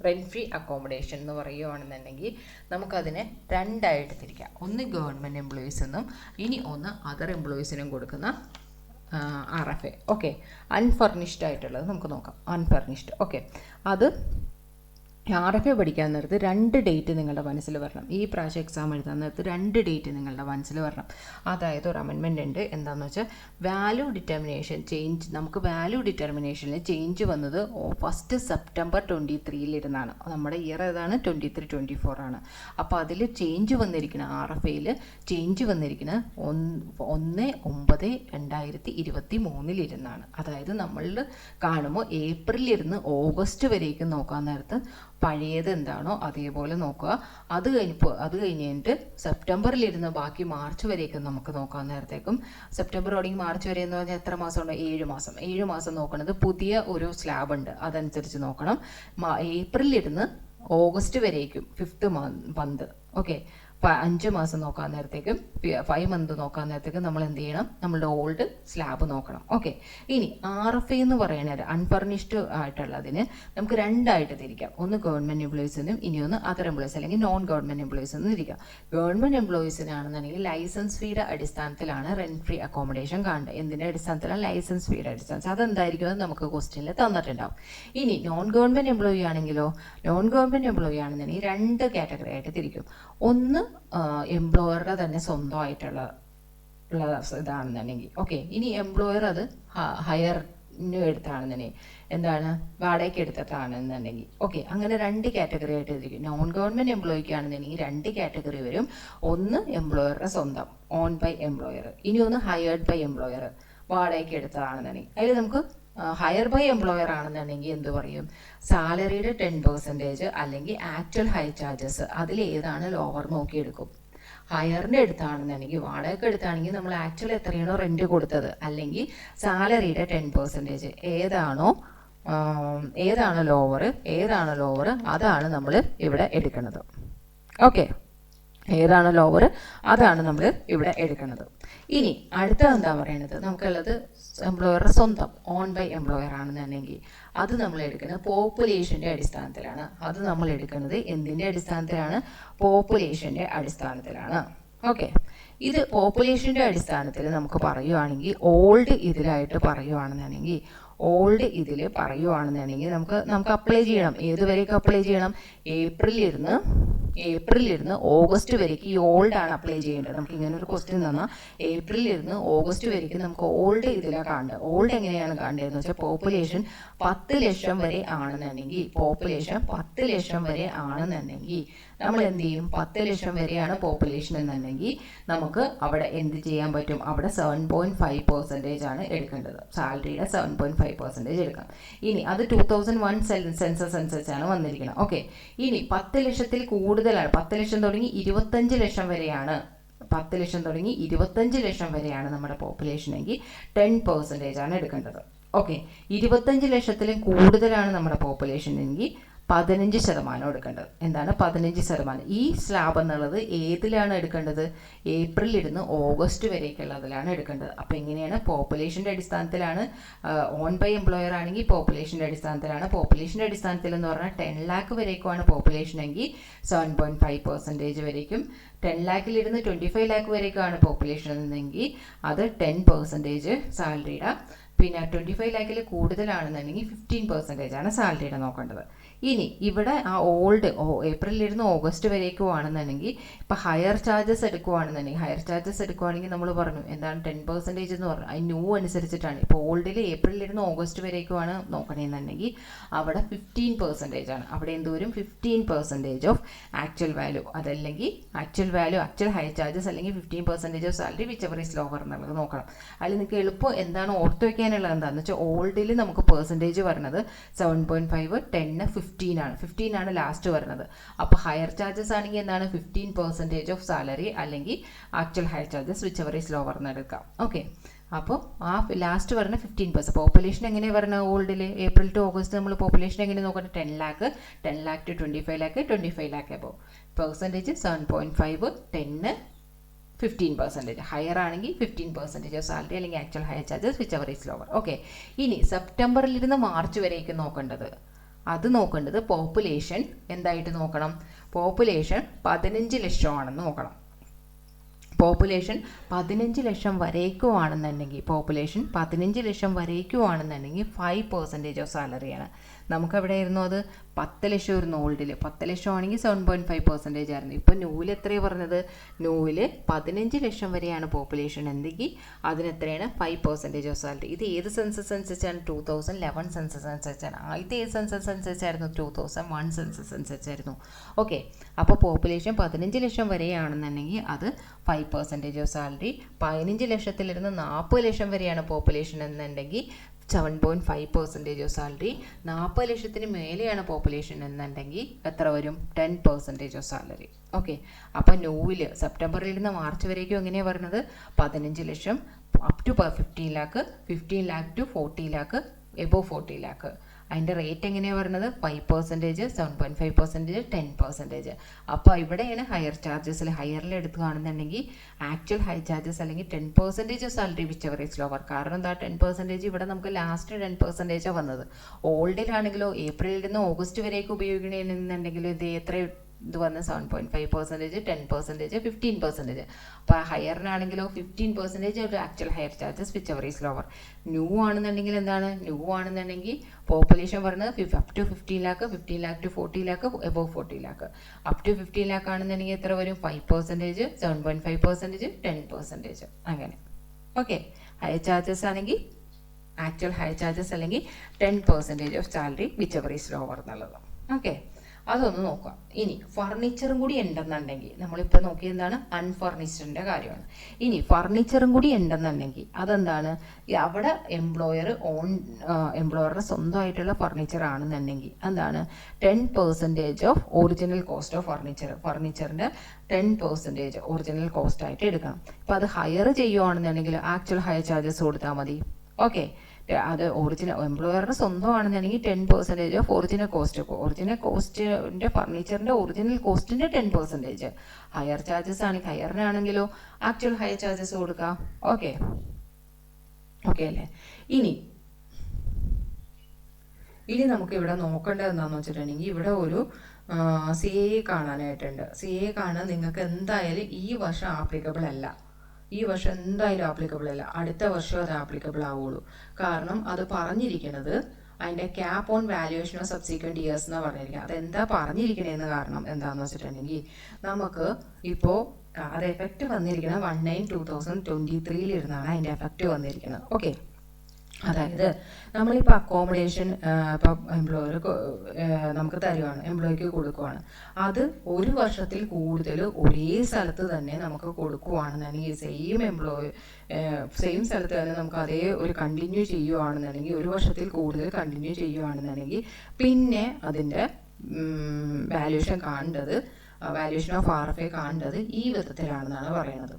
റെൻറ്റ് ഫ്രീ അക്കോമഡേഷൻ എന്ന് പറയുകയാണെന്നുണ്ടെങ്കിൽ നമുക്കതിനെ രണ്ടായിട്ട് തിരിക്കാം. ഒന്ന് ഗവൺമെൻറ് എംപ്ലോയീസ് എന്നും ഇനി ഒന്ന് അതർ എംപ്ലോയീസിനും കൊടുക്കുന്ന RFA. ഓക്കെ, അൺഫർണിഷ്ഡ് ആയിട്ടുള്ളത് നമുക്ക് നോക്കാം. അൺഫർണിഷ്ഡ്. ഓക്കെ, അത് RFA പഠിക്കാൻ നേരത്ത് 2 ഡേറ്റ് നിങ്ങളുടെ മനസ്സിൽ വരണം. ഈ പ്രാവശ്യം എക്സാം എഴുതാൻ നേരത്ത് 2 ഡേറ്റ് നിങ്ങളുടെ മനസ്സിൽ വരണം. അതായത് ഒരു അമെൻമെൻ്റ് ഉണ്ട്, എന്താണെന്ന് വെച്ചാൽ വാല്യൂ ഡിറ്റർമിനേഷൻ ചേഞ്ച്. നമുക്ക് വാല്യൂ ഡിറ്റർമിനേഷനിൽ ചേഞ്ച് വന്നത് 1 September 2023 ഇരുന്നാണ്. നമ്മുടെ ഇയർ ഏതാണ്, 23-24 ആണ്. അപ്പോൾ അതിൽ ചേഞ്ച് വന്നിരിക്കുന്ന RFAയിൽ ചേഞ്ച് വന്നിരിക്കുന്ന 1/9/2023 ഇരുന്നാണ്. അതായത് നമ്മൾ കാണുമ്പോൾ ഏപ്രിലിൽ ഇരുന്ന് ഓഗസ്റ്റ് വരേക്കും നോക്കാൻ നേരത്ത് പഴയത് എന്താണോ അതേപോലെ നോക്കുക. അത് കഴിഞ്ഞിട്ട് സെപ്റ്റംബറിലിരുന്ന് ബാക്കി മാർച്ച് വരേക്കും നമുക്ക് നോക്കാൻ നേരത്തേക്കും, സെപ്റ്റംബർ തുടങ്ങി മാർച്ച് വരെ എന്ന് പറഞ്ഞാൽ എത്ര മാസമുണ്ട്, 7 മാസം നോക്കണത് പുതിയ ഒരു സ്ലാബ് ഉണ്ട്, അതനുസരിച്ച് നോക്കണം. ഏപ്രിലിരുന്ന് ഓഗസ്റ്റ് വരേക്കും 5th month. ഓക്കെ, 5 മാസം നോക്കാൻ നേരത്തേക്കും 5 month നോക്കാൻ നേരത്തേക്കും നമ്മൾ എന്ത് ചെയ്യണം, നമ്മളുടെ ഓൾഡ് സ്ലാബ് നോക്കണം. ഓക്കെ, ഇനി RFA എന്ന് പറയുന്നത് അൺഫർണിഷ്ഡ് ആയിട്ടുള്ളതിന് നമുക്ക് രണ്ടായിട്ട് തിരിക്കാം. ഒന്ന് ഗവൺമെൻറ് എംപ്ലോയീസിനും ഇനി ഒന്ന് അതർ എംപ്ലോയീസ് അല്ലെങ്കിൽ നോൺ ഗവൺമെൻറ് എംപ്ലോയീസ് എന്ന് തിരിക്കാം. ഗവൺമെൻറ് എംപ്ലോയീസിനാണെന്നുണ്ടെങ്കിൽ ലൈസൻസ് ഫീയുടെ അടിസ്ഥാനത്തിലാണ് റെൻറ്റ് ഫ്രീ അക്കോമഡേഷൻ കാണേണ്ടത്. എന്തിൻ്റെ അടിസ്ഥാനത്തിലാണ്, ലൈസൻസ് ഫീയുടെ അടിസ്ഥാനത്തിൽ. അതെന്തായിരിക്കും നമുക്ക് ക്വസ്റ്റ്യനിൽ തന്നിട്ടുണ്ടാവും. ഇനി നോൺ ഗവൺമെൻറ് എംപ്ലോയി ആണെങ്കിലോ, നോൺ ഗവൺമെൻറ് എംപ്ലോയി ആണെന്നുണ്ടെങ്കിൽ 2 കാറ്റഗറി ആയിട്ട് തിരിക്കും. ഒന്ന് എംപ്ലോയറുടെ തന്നെ സ്വന്തമായിട്ടുള്ള ഇതാണെന്നുണ്ടെങ്കിൽ. ഓക്കെ, ഇനി എംപ്ലോയർ അത് ഹയറിന് എടുത്താണെന്നുണ്ടെങ്കിൽ, എന്താണ്, വാടകയ്ക്ക് എടുത്തിട്ടാണെന്നുണ്ടെങ്കിൽ. ഓക്കെ, അങ്ങനെ 2 കാറ്റഗറി ആയിട്ട് തിരിക്കും. നോൺ ഗവൺമെൻറ് എംപ്ലോയിക്ക് ആണെന്നുണ്ടെങ്കിൽ 2 കാറ്റഗറി വരും. ഒന്ന് എംപ്ലോയറുടെ സ്വന്തം, ഓൺ ബൈ എംപ്ലോയർ. ഇനി ഒന്ന് ഹയേർഡ് ബൈ എംപ്ലോയർ, വാടകയ്ക്ക് എടുത്തതാണെന്നുണ്ടെങ്കിൽ. അതിൽ നമുക്ക് ഹയർ ബൈ എംപ്ലോയർ ആണെന്നുണ്ടെങ്കിൽ എന്ത് പറയും, സാലറിയുടെ 10% അല്ലെങ്കിൽ ആക്ച്വൽ ഹൈ ചാർജസ് അതിൽ ഏതാണ് ലോവർ നോക്കിയെടുക്കും. ഹയറിൻ്റെ എടുത്താണെന്നുണ്ടെങ്കിൽ, വാടകയ്ക്ക് എടുത്താണെങ്കിൽ നമ്മൾ ആക്ച്വൽ എത്രയാണോ റെൻറ്റ് കൊടുത്തത് അല്ലെങ്കിൽ സാലറിയുടെ 10% ഏതാണോ ലോവർ അതാണ് നമ്മൾ ഇവിടെ എടുക്കുന്നത്. ഓക്കെ, ഏതാണ് ലോവർ അതാണ് നമ്മൾ ഇവിടെ എടുക്കുന്നത്. ഇനി അടുത്ത എന്താ പറയുന്നത്, നമുക്കുള്ളത് എംപ്ലോയറുടെ സ്വന്തം, ഓൺ ബൈ എംപ്ലോയർ ആണെന്നുണ്ടെങ്കിൽ അത് നമ്മൾ എടുക്കുന്നത് പോപ്പുലേഷൻ്റെ അടിസ്ഥാനത്തിലാണ്. അത് നമ്മൾ എടുക്കുന്നത് എന്തിൻ്റെ അടിസ്ഥാനത്തിലാണ്, പോപ്പുലേഷൻ്റെ അടിസ്ഥാനത്തിലാണ്. ഓക്കെ, ഇത് പോപ്പുലേഷൻ്റെ അടിസ്ഥാനത്തിൽ നമുക്ക് പറയുവാണെങ്കിൽ ഓൾഡ് ഇതിലായിട്ട് പറയുവാണെന്നുണ്ടെങ്കിൽ നമുക്ക് അപ്ലൈ ചെയ്യണം. ഏതുവരെയൊക്കെ അപ്ലൈ ചെയ്യണം, ഏപ്രിലിൽ ഇരുന്ന് ഏപ്രിലിരുന്ന് ഓഗസ്റ്റ് വരേക്ക് ഈ ഓൾഡ് ആണ് അപ്ലൈ ചെയ്യേണ്ടത്. നമുക്ക് ഇങ്ങനെ ഒരു ക്വസ്റ്റ്യൻ തന്നാൽ ഏപ്രിലിരുന്ന് ഓഗസ്റ്റ് വരേക്ക് നമുക്ക് ഓൾഡ് ഇതിലാണ് കാണേണ്ടത്. ഓൾഡ് എങ്ങനെയാണ് കാണേണ്ടതെന്ന് വെച്ചാൽ പോപ്പുലേഷൻ 10 ലക്ഷം വരെ ആണെന്നുണ്ടെങ്കിൽ, പോപ്പുലേഷൻ 10 ലക്ഷം വരെ ആണെന്നുണ്ടെങ്കിൽ നമ്മൾ എന്ത് ചെയ്യും? 10 ലക്ഷം വരെയാണ് പോപ്പുലേഷൻ എന്നുണ്ടെങ്കിൽ നമുക്ക് അവിടെ എന്ത് ചെയ്യാൻ പറ്റും? അവിടെ 7.5% ആണ് എടുക്കേണ്ടത്. സാലറിയുടെ 7.5% എടുക്കാം. ഇനി അത് 2001 സെൻസസ് അനുസരിച്ചാണ് വന്നിരിക്കുന്നത്. ഓക്കെ, ഇനി 10 ലക്ഷത്തിൽ കൂടുതലാണ്, 10 ലക്ഷം തുടങ്ങി 25 ലക്ഷം വരെയാണ്, 10 ലക്ഷം തുടങ്ങി 25 ലക്ഷം വരെയാണ് നമ്മുടെ പോപ്പുലേഷൻ എങ്കിൽ 10% ആണ് എടുക്കേണ്ടത്. ഓക്കെ, 25 ലക്ഷത്തിലും കൂടുതലാണ് നമ്മുടെ പോപ്പുലേഷൻ എങ്കിൽ 15% എടുക്കേണ്ടത്. എന്താണ് 15%? ഈ സ്ലാബ് എന്നുള്ളത് ഏതിലാണ് എടുക്കേണ്ടത്? ഏപ്രിലിരുന്ന് ഓഗസ്റ്റ് വരേക്കുള്ളതിലാണ് എടുക്കേണ്ടത്. അപ്പോൾ എങ്ങനെയാണ്? പോപ്പുലേഷൻ്റെ അടിസ്ഥാനത്തിലാണ്. ഓൺ ബൈ എംപ്ലോയർ ആണെങ്കിൽ പോപ്പുലേഷൻ്റെ അടിസ്ഥാനത്തിലാണ്. പോപ്പുലേഷൻ്റെ അടിസ്ഥാനത്തിൽ എന്ന് പറഞ്ഞാൽ 10 ലാക്ക് വരേക്കുമാണ് പോപ്പുലേഷൻ എങ്കിൽ 7.5% വരേക്കും. 10 ലാക്കിലിരുന്ന് 25 ലാക്ക് വരേക്കാണ് പോപ്പുലേഷൻ എന്നെങ്കിൽ അത് 10% സാലറിയുടെ. പിന്നെ 25 ലാക്കിൽ കൂടുതലാണെന്നുണ്ടെങ്കിൽ 15% ആണ് സാലറിയുടെ നോക്കേണ്ടത്. ഇനി ഇവിടെ ആ ഓൾഡ് ഏപ്രിലിരുന്ന് ഓഗസ്റ്റ് വരേക്കും ആണെന്നുണ്ടെങ്കിൽ ഇപ്പോൾ ഹയർ ചാർജസ് എടുക്കുവാണെങ്കിൽ നമ്മൾ പറഞ്ഞു എന്താണ് 10% എന്ന് പറഞ്ഞു. അത് ന്യൂ അനുസരിച്ചിട്ടാണ്. ഇപ്പോൾ ഓൾഡിൽ ഏപ്രിലിരുന്ന് ഓഗസ്റ്റ് വരേക്കുമാണ് നോക്കണമെന്നുണ്ടെങ്കിൽ അവിടെ 15% ആണ്. അവിടെ എന്തോരും 15% ഓഫ് ആക്ച്വൽ വാല്യൂ, അതല്ലെങ്കിൽ ആക്ച്വൽ ഹയർ ചാർജസ് അല്ലെങ്കിൽ 15% of salary whichever is lower എന്നുള്ളത് നോക്കണം. അതിൽ നിങ്ങൾക്ക് എളുപ്പം എന്താണ് ഓർത്ത് വയ്ക്കാനുള്ളത് എന്താണെന്ന് വെച്ചാൽ ഓൾഡിൽ നമുക്ക് പെർസെൻറ്റേജ് വരുന്നത് 7.5, 10, 15 ആണ് ലാസ്റ്റ് വരുന്നത്. അപ്പോൾ ഹയർ ചാർജസ് ആണെങ്കിൽ എന്താണ് 15% ഓഫ് സാലറി അല്ലെങ്കിൽ actual hire charges whichever is lower എന്ന് എടുക്കാം. ഓക്കെ, അപ്പോൾ ആ ലാസ്റ്റ് വരുന്ന 15%. പോപ്പുലേഷൻ എങ്ങനെയാണ് വരുന്നത്? ഓൾഡിൽ ഏപ്രിൽ ടു ഓഗസ്റ്റ് നമ്മൾ പോപ്പുലേഷൻ എങ്ങനെ നോക്കുന്നത്? 10 ലാക്ക് ടു 25 ലാക്ക്, 25 ലാക്ക് അപ്പോൾ പെർസെൻറ്റേജ് 7.5, 10, 15%. ഹയർ ആണെങ്കിൽ 15% ഓഫ് സാലറി അല്ലെങ്കിൽ actual hire charges whichever is lower. Okay, ഇനി സെപ്റ്റംബറിലിരുന്ന് മാർച്ച് വരേക്ക് നോക്കേണ്ടത് പോപ്പുലേഷൻ എന്തായിട്ട് നോക്കണം? പോപ്പുലേഷൻ 15 ലക്ഷമാണെന്ന് നോക്കണം. പോപ്പുലേഷൻ 15 ലക്ഷം വരേക്കുവാണെന്നുണ്ടെങ്കിൽ 5% ഓഫ് സാലറിയാണ്. നമുക്കവിടെ ആയിരുന്നു അത് 10 ലക്ഷം ഇരുന്നു ഓൾഡിൽ. 10 ലക്ഷം ആണെങ്കിൽ 7.5% ആയിരുന്നു. ഇപ്പോൾ ന്യൂവിൽ എത്രയാണ് പറഞ്ഞത്? ന്യൂവിൽ 15 ലക്ഷം വരെയാണ് പോപ്പുലേഷൻ എന്തെങ്കിൽ അതിനെത്രയാണ്? 5% of salary. ഇത് ഏത് സെൻസസ് അനുസരിച്ചാണ്? 2011 സെൻസസ് അനുസരിച്ചാണ്. ഇത് ഏത് സെൻസസ് അനുസരിച്ചായിരുന്നു? 2001 സെൻസസ് അനുസരിച്ചായിരുന്നു. ഓക്കെ, അപ്പോൾ പോപ്പുലേഷൻ 15 ലക്ഷം വരെയാണെന്നുണ്ടെങ്കിൽ അത് 5% ഓഫ് സാലറി. 15 ലക്ഷത്തിലിരുന്ന് 40 ലക്ഷം വരെയാണ് പോപ്പുലേഷൻ എന്നുണ്ടെങ്കിൽ 7.5% ഓഫ് സാലറി. 40 ലക്ഷത്തിന് മേലെയാണ് പോപ്പുലേഷൻ എന്നുണ്ടെങ്കിൽ എത്ര വരും? 10% ഓഫ് സാലറി. ഓക്കെ, അപ്പോൾ ന്യൂവിൽ സെപ്റ്റംബറിൽ നിന്ന് മാർച്ച് വരേക്കും എങ്ങനെയാണ് വരുന്നത്? 15 ലക്ഷം up to 15 lakh, 15 lakh to 40 lakh, above 40 lakh. അതിൻ്റെ റേറ്റ് എങ്ങനെയാണ് വരുന്നത്? 5%, 7.5%, 10%. അപ്പോൾ ഇവിടെയാണ് ഹയർ ചാർജസിൽ ഹയറിൽ എടുക്കുകയാണെന്നുണ്ടെങ്കിൽ ആക്ച്വൽ ഹൈ ചാർജസ് അല്ലെങ്കിൽ 10% of salary whichever is lower. കാരണം എന്താ 10% ഇവിടെ നമുക്ക് ലാസ്റ്റ് 10% വന്നത്. ഓൾഡിലാണെങ്കിലോ ഏപ്രിലിൽ നിന്ന് ഓഗസ്റ്റ് വരേക്ക് ഉപയോഗിക്കണമെന്നുണ്ടെങ്കിലും ഇത് എത്ര ഇത് വന്ന് 7.5%, 10%, 15%. അപ്പോൾ ഹയറിനാണെങ്കിലോ 15% actual hire charges whichever is lower. New ആണെന്നുണ്ടെങ്കിൽ എന്താണ്? ന്യൂ ആണെന്നുണ്ടെങ്കിൽ പോപ്പുലേഷൻ പറയുന്നത് up to 15 lakh, 15 lakh to 40 lakh, above 40 lakh. Up to 15 lakh ആണെന്നുണ്ടെങ്കിൽ എത്ര വരും? 5%, 7.5%, 10%. അങ്ങനെ. ഓക്കെ, ഹയർ ചാർജസ് ആണെങ്കിൽ ആക്ച്വൽ ഹയർ ചാർജസ് അല്ലെങ്കിൽ 10% of salary whichever is lower എന്നുള്ളത്. ഓക്കെ, അതൊന്ന് നോക്കാം. ഇനി ഫർണിച്ചറും കൂടി ഉണ്ടെന്നുണ്ടെങ്കിൽ നമ്മളിപ്പോൾ നോക്കിയത് എന്താണ്? അൺഫർണിച്ചറിൻ്റെ കാര്യമാണ്. ഇനി ഫർണിച്ചറും കൂടി ഉണ്ടെന്നുണ്ടെങ്കിൽ അതെന്താണ്? അവിടെ എംപ്ലോയറുടെ സ്വന്തമായിട്ടുള്ള ഫർണിച്ചർ ആണെന്നുണ്ടെങ്കിൽ എന്താണ്? 10% ഓഫ് ഒറിജിനൽ കോസ്റ്റ് ഓഫ് ഫർണിച്ചറിൻ്റെ 10% ഒറിജിനൽ കോസ്റ്റ് ആയിട്ട് എടുക്കണം. ഇപ്പോൾ അത് ഹയർ ചെയ്യുകയാണെന്നുണ്ടെങ്കിൽ ആക്ച്വൽ ഹയർ ചാർജസ് കൊടുത്താൽ മതി. ഓക്കെ, അത് എംപ്ലോയറുടെ സ്വന്തമാണെന്നുണ്ടെങ്കിൽ 10% ഓഫ് ഒറിജിനൽ കോസ്റ്റിൻ്റെ ഫർണിച്ചറിൻ്റെ ഒറിജിനൽ കോസ്റ്റിൻ്റെ 10%. ഹയർ ചാർജസ് ആണെങ്കിൽ ഹയറിനാണെങ്കിലോ ആക്ച്വൽ ഹയർ ചാർജസ് കൊടുക്കാം. ഓക്കെ അല്ലേ? ഇനി നമുക്ക് ഇവിടെ നോക്കേണ്ടത് എന്താണെന്ന് വെച്ചിട്ടുണ്ടെങ്കിൽ ഇവിടെ ഒരു CA കാണാനായിട്ടുണ്ട്. CA കാണാൻ നിങ്ങൾക്ക് എന്തായാലും ഈ വർഷം ആപ്ലിക്കബിൾ അല്ല. അടുത്ത വർഷം അത് ആപ്ലിക്കബിൾ ആവുള്ളൂ. കാരണം അത് പറഞ്ഞിരിക്കുന്നത് അതിൻ്റെ cap on valuation of subsequent years എന്ന് പറഞ്ഞിരിക്കുക. അതെന്താ പറഞ്ഞിരിക്കണേന്ന് കാരണം എന്താണെന്ന് വെച്ചിട്ടുണ്ടെങ്കിൽ നമുക്ക് ഇപ്പോൾ അത് എഫക്റ്റ് വന്നിരിക്കുന്നത് 1/9/2023 ഇരുന്നാണ് അതിൻ്റെ എഫക്റ്റ് വന്നിരിക്കുന്നത്. ഓക്കെ, അതായത് നമ്മളിപ്പോൾ അക്കോമഡേഷൻ ഇപ്പോൾ എംപ്ലോയർ നമുക്ക് തരുവാണ്, എംപ്ലോയിക്ക് കൊടുക്കുവാണ്. അത് ഒരു വർഷത്തിൽ കൂടുതൽ ഒരേ സ്ഥലത്ത് തന്നെ നമുക്ക് കൊടുക്കുവാണെന്നുണ്ടെങ്കിൽ സെയിം സ്ഥലത്ത് തന്നെ നമുക്ക് അതേ ഒരു കണ്ടിന്യൂ ചെയ്യുവാണെന്നുണ്ടെങ്കിൽ, ഒരു വർഷത്തിൽ കൂടുതൽ കണ്ടിന്യൂ ചെയ്യുവാണെന്നുണ്ടെങ്കിൽ പിന്നെ അതിൻ്റെ വാല്യൂഷൻ കാണേണ്ടത്, വാല്യൂഷൻ ഓഫ് RFA കാണേണ്ടത് ഈ വിധത്തിലാണെന്നാണ് പറയുന്നത്.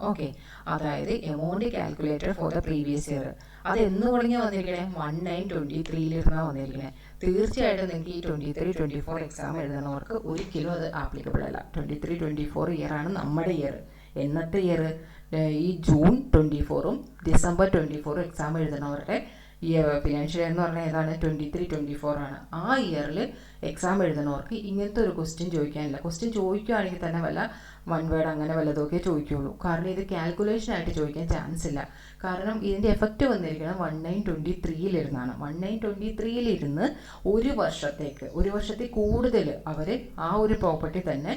ഓക്കെ, അതായത് amount calculated for the previous year. അത് എന്ന് തുടങ്ങി വന്നിരിക്കണേ 1/9/23 ഇരുന്നാണ് വന്നിരിക്കണേ. തീർച്ചയായിട്ടും നിങ്ങൾക്ക് ഈ 23-24 എക്സാം എഴുതുന്നവർക്ക് ഒരിക്കലും അത് ആപ്ലിക്കബിൾ അല്ല. 23-24 ഇയറാണ് നമ്മുടെ ഇയർ. എന്നത്തെ ഇയർ? ഈ ജൂൺ 24ഉം ഡിസംബർ 24 എക്സാം എഴുതുന്നവരുടെ ഈ ഫിനാൻഷ്യൽ ഇയർ എന്ന് പറഞ്ഞാൽ ഏതാണ്? 23-24 ആണ്. ആ ഇയറിൽ എക്സാം എഴുതുന്നവർക്ക് ഇങ്ങനത്തെ ഒരു ക്വസ്റ്റ്യൻ ചോദിക്കാനില്ല. ക്വസ്റ്റ്യൻ ചോദിക്കുകയാണെങ്കിൽ തന്നെ വല്ല വൺ വേർഡ് അങ്ങനെ വല്ലതൊക്കെ ചോദിക്കുകയുള്ളൂ. കാരണം ഇത് കാൽക്കുലേഷനായിട്ട് ചോദിക്കാൻ ചാൻസ് ഇല്ല. കാരണം ഇതിൻ്റെ എഫക്റ്റ് വന്നിരിക്കുന്നത് 1/9/23 ഇരുന്നാണ്. 1/9/23 ഇരുന്ന് ഒരു വർഷത്തിൽ കൂടുതൽ അവർ ആ ഒരു പ്രോപ്പർട്ടി തന്നെ